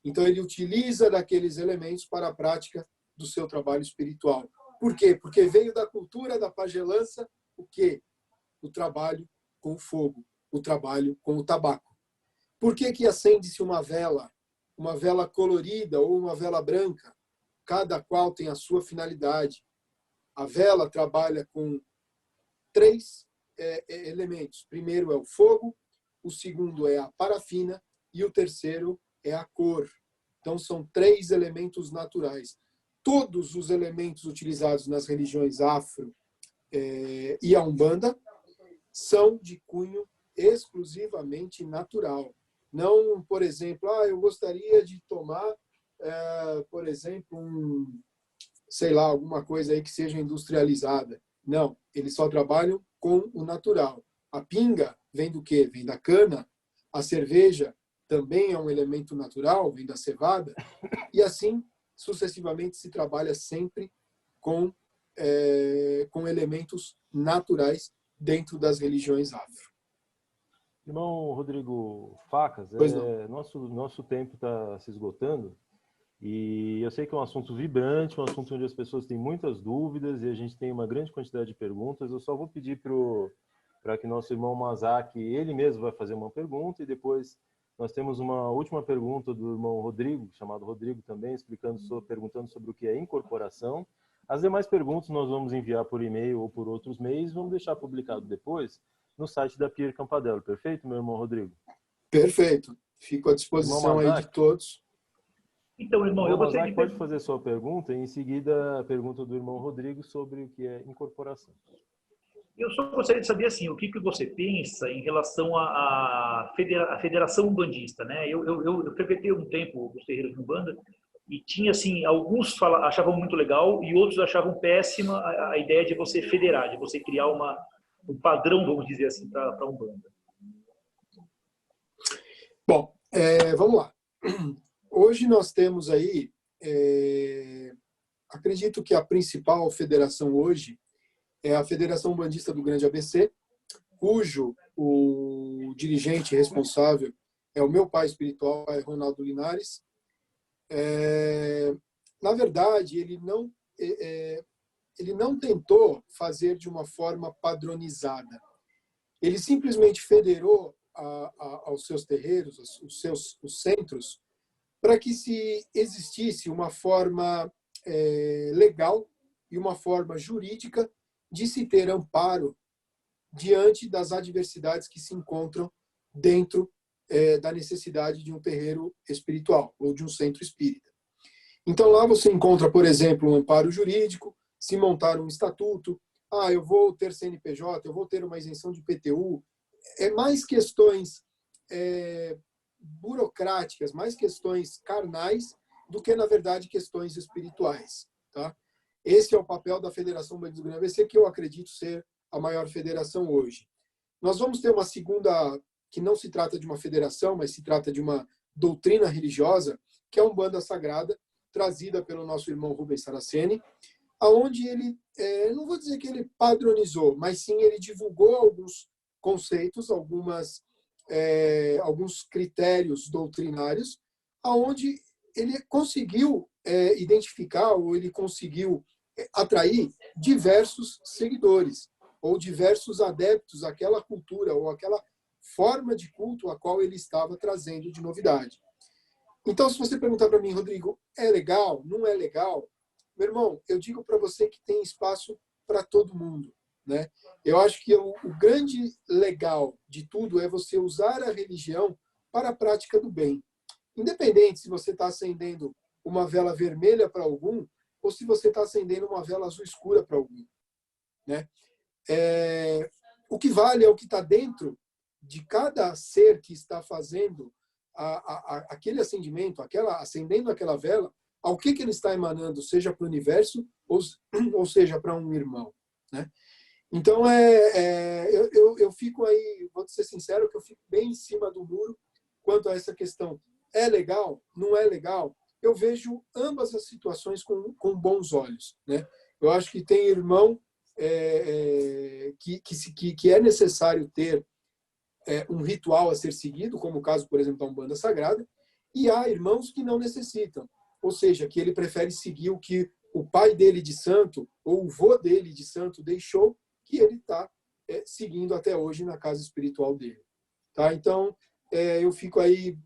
Então, ele utiliza daqueles elementos para a prática do seu trabalho espiritual. Por quê? Porque veio da cultura da pagelança o quê? O trabalho com o fogo, o trabalho com o tabaco. Por que acende-se uma vela colorida ou uma vela branca? Cada qual tem a sua finalidade. A vela trabalha com 3 elementos. Primeiro é o fogo, o segundo é a parafina e o terceiro é a cor. Então, são 3 elementos naturais. Todos os elementos utilizados nas religiões afro e a Umbanda são de cunho exclusivamente natural. Não, por exemplo, eu gostaria de tomar, por exemplo, alguma coisa aí que seja industrializada. Não, eles só trabalham com o natural. A pinga vem do quê? Vem da cana. A cerveja também é um elemento natural, vem da cevada. E assim, sucessivamente, se trabalha sempre com elementos naturais dentro das religiões afro. Irmão Rodrigo Facas, nosso tempo está se esgotando e eu sei que é um assunto vibrante, um assunto onde as pessoas têm muitas dúvidas e a gente tem uma grande quantidade de perguntas. Eu só vou pedir para que nosso irmão Mazaki, ele mesmo vai fazer uma pergunta e depois nós temos uma última pergunta do irmão Rodrigo, chamado Rodrigo também, perguntando sobre o que é incorporação. As demais perguntas nós vamos enviar por e-mail ou por outros meios, vamos deixar publicado depois no site da Pier Campadello. Perfeito, meu irmão Rodrigo? Perfeito. Fico à disposição aí de todos. Então, irmão, eu gostaria de... pode fazer sua pergunta e em seguida a pergunta do irmão Rodrigo sobre o que é incorporação. Eu só gostaria de saber assim, o que você pensa em relação à Federação Umbandista, né? Eu frequentei um tempo os terreiros de Umbanda e tinha assim, alguns achavam muito legal e outros achavam péssima a ideia de você federar, de você criar um padrão, vamos dizer assim, para a Umbanda. Bom, vamos lá. Hoje nós temos aí, acredito que a principal federação hoje é a Federação Umbandista do Grande ABC, cujo o dirigente responsável é o meu pai espiritual, é Ronaldo Linares. Na verdade, ele não tentou fazer de uma forma padronizada. Ele simplesmente federou aos seus terreiros, os centros, para que se existisse uma forma legal e uma forma jurídica de se ter amparo diante das adversidades que se encontram dentro da necessidade de um terreiro espiritual ou de um centro espírita. Então, lá você encontra, por exemplo, um amparo jurídico, se montar um estatuto, eu vou ter CNPJ, eu vou ter uma isenção de IPTU, mais questões burocráticas, mais questões carnais do que, na verdade, questões espirituais. Tá? Esse é o papel da Federação Umbandista do Grande ABC, que eu acredito ser a maior federação hoje. Nós vamos ter uma segunda, que não se trata de uma federação, mas se trata de uma doutrina religiosa, que é a Umbanda Sagrada, trazida pelo nosso irmão Rubens Saraceni, aonde ele, não vou dizer que ele padronizou, mas sim ele divulgou alguns conceitos, alguns critérios doutrinários, aonde ele conseguiu identificar ou ele conseguiu atrair diversos seguidores ou diversos adeptos àquela cultura ou àquela forma de culto a qual ele estava trazendo de novidade. Então, se você perguntar para mim, Rodrigo, é legal? Não é legal? Meu irmão, eu digo para você que tem espaço para todo mundo, né? Eu acho que o grande legal de tudo é você usar a religião para a prática do bem. Independente se você está acendendo uma vela vermelha para algum ou se você está acendendo uma vela azul escura para algum, né? O que vale é o que está dentro de cada ser que está fazendo aquele acendimento, acendendo aquela vela, ao que ele está emanando, seja para o universo ou seja para um irmão, né? Então, eu fico aí, vou ser sincero, que eu fico bem em cima do muro quanto a essa questão. É legal? Não é legal? Eu vejo ambas as situações com bons olhos, né? Eu acho que tem irmão que é necessário ter um ritual a ser seguido, como o caso, por exemplo, da Umbanda Sagrada, e há irmãos que não necessitam, ou seja, que ele prefere seguir o que o pai dele de santo ou o vô dele de santo deixou, que ele está seguindo até hoje na casa espiritual dele. Tá? Então, eu fico aí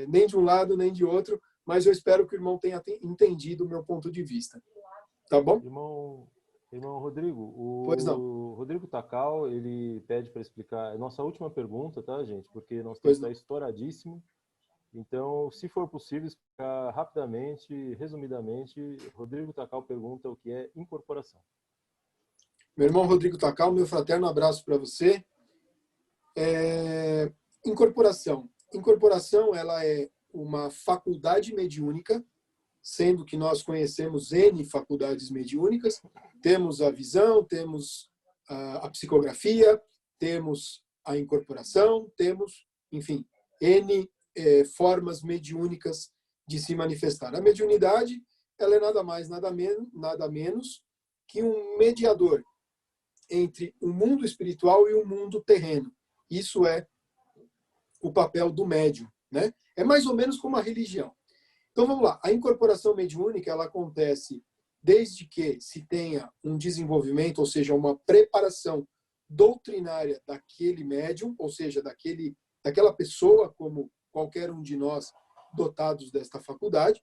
nem de um lado nem de outro, mas eu espero que o irmão tenha entendido o meu ponto de vista. Tá bom? Irmão Rodrigo, Pois não. o Rodrigo Takal, ele pede para explicar, nossa última pergunta, tá, gente? Porque nosso tempo está estouradíssimo. Então, se for possível, explicar rapidamente, resumidamente, Rodrigo Takal pergunta o que é incorporação. Meu irmão Rodrigo Takal, meu fraterno abraço para você. Incorporação. Incorporação, ela é uma faculdade mediúnica, sendo que nós conhecemos N faculdades mediúnicas. Temos a visão, temos a psicografia, temos a incorporação, temos, enfim, N formas mediúnicas de se manifestar. A mediunidade, ela é nada mais, nada menos que um mediador entre o mundo espiritual e o mundo terreno. Isso é o papel do médium, né? É mais ou menos como a religião. Então, vamos lá. A incorporação mediúnica, ela acontece desde que se tenha um desenvolvimento, ou seja, uma preparação doutrinária daquele médium, ou seja, daquela pessoa, como qualquer um de nós dotados desta faculdade,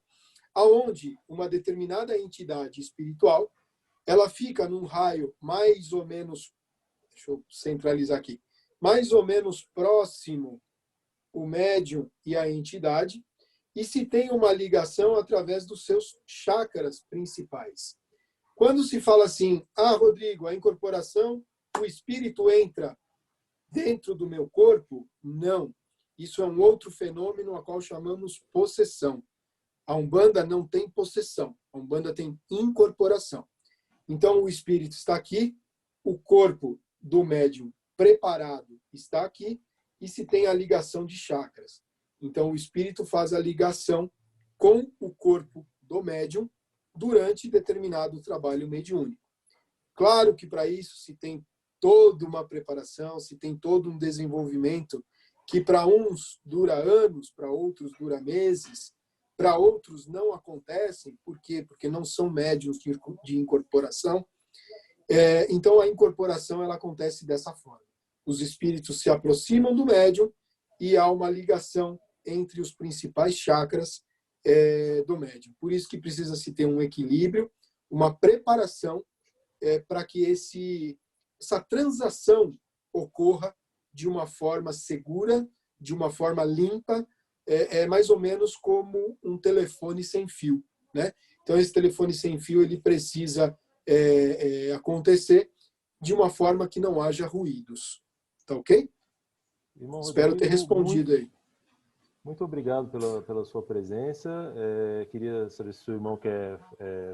aonde uma determinada entidade espiritual, ela fica num raio mais ou menos, deixa eu centralizar aqui, mais ou menos próximo o médium e a entidade, e se tem uma ligação através dos seus chakras principais. Quando se fala assim, Rodrigo, a incorporação, o espírito entra dentro do meu corpo? Não. Isso é um outro fenômeno a qual chamamos possessão. A Umbanda não tem possessão. A Umbanda tem incorporação. Então, o espírito está aqui, o corpo do médium preparado está aqui, e se tem a ligação de chakras. Então, o espírito faz a ligação com o corpo do médium durante determinado trabalho mediúnico. Claro que para isso se tem toda uma preparação, se tem todo um desenvolvimento que para uns dura anos, para outros dura meses, para outros não acontecem. Por quê? Porque não são médiuns de incorporação. Então, a incorporação ela acontece dessa forma. Os espíritos se aproximam do médium e há uma ligação entre os principais chakras do médium. Por isso que precisa se ter um equilíbrio, uma preparação para que essa transação ocorra de uma forma segura, de uma forma limpa, mais ou menos como um telefone sem fio, né? Então, esse telefone sem fio ele precisa acontecer de uma forma que não haja ruídos. Tá ok? Irmão Espero ter respondido aí. Muito obrigado pela sua presença. Queria saber se o irmão quer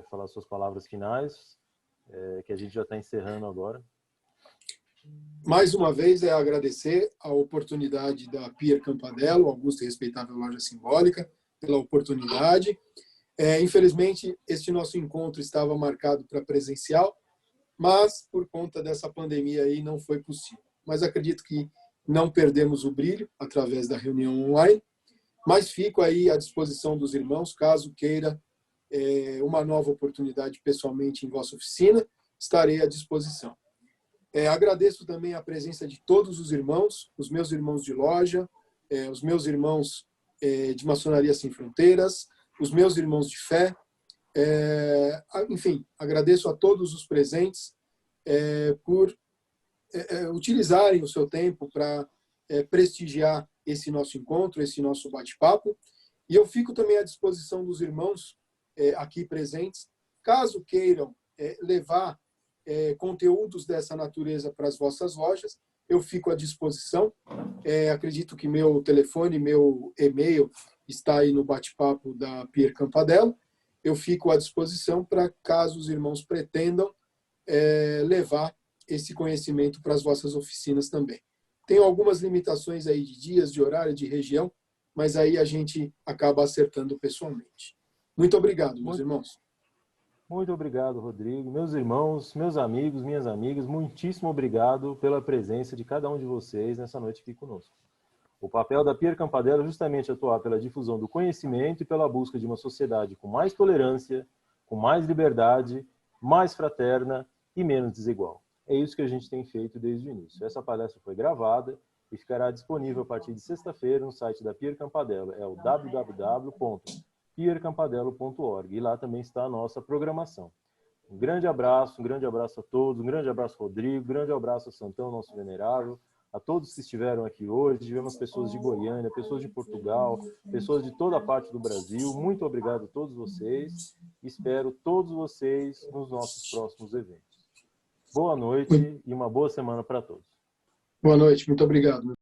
falar suas palavras finais, que a gente já está encerrando agora. Mais uma vez, agradecer a oportunidade da Pier Campanello, Augusta e Respeitável Loja Simbólica, pela oportunidade. Infelizmente, este nosso encontro estava marcado para presencial, mas por conta dessa pandemia aí não foi possível. Mas acredito que não perdemos o brilho através da reunião online, mas fico aí à disposição dos irmãos, caso queira uma nova oportunidade pessoalmente em vossa oficina, estarei à disposição. Agradeço também a presença de todos os irmãos, os meus irmãos de loja, os meus irmãos de Maçonaria Sem Fronteiras, os meus irmãos de fé. Enfim, agradeço a todos os presentes por utilizarem o seu tempo para prestigiar esse nosso encontro, esse nosso bate-papo. E eu fico também à disposição dos irmãos aqui presentes, caso queiram levar conteúdos dessa natureza para as vossas lojas, eu fico à disposição. Acredito que meu telefone, meu e-mail está aí no bate-papo da Pier Campadello. Eu fico à disposição para caso os irmãos pretendam levar esse conhecimento para as vossas oficinas também. Tenho algumas limitações aí de dias, de horário, de região, mas aí a gente acaba acertando pessoalmente. Muito obrigado, meus irmãos. Muito obrigado, Rodrigo. Meus irmãos, meus amigos, minhas amigas, muitíssimo obrigado pela presença de cada um de vocês nessa noite aqui conosco. O papel da Pier Campadello é justamente atuar pela difusão do conhecimento e pela busca de uma sociedade com mais tolerância, com mais liberdade, mais fraterna e menos desigual. É isso que a gente tem feito desde o início. Essa palestra foi gravada e ficará disponível a partir de sexta-feira no site da Pier Campadello. É o www.piercampadello.org. E lá também está a nossa programação. Um grande abraço a todos, um grande abraço, Rodrigo, um grande abraço a Santão, nosso venerável, a todos que estiveram aqui hoje. Tivemos pessoas de Goiânia, pessoas de Portugal, pessoas de toda a parte do Brasil. Muito obrigado a todos vocês. Espero todos vocês nos nossos próximos eventos. Boa noite e uma boa semana para todos. Boa noite, muito obrigado.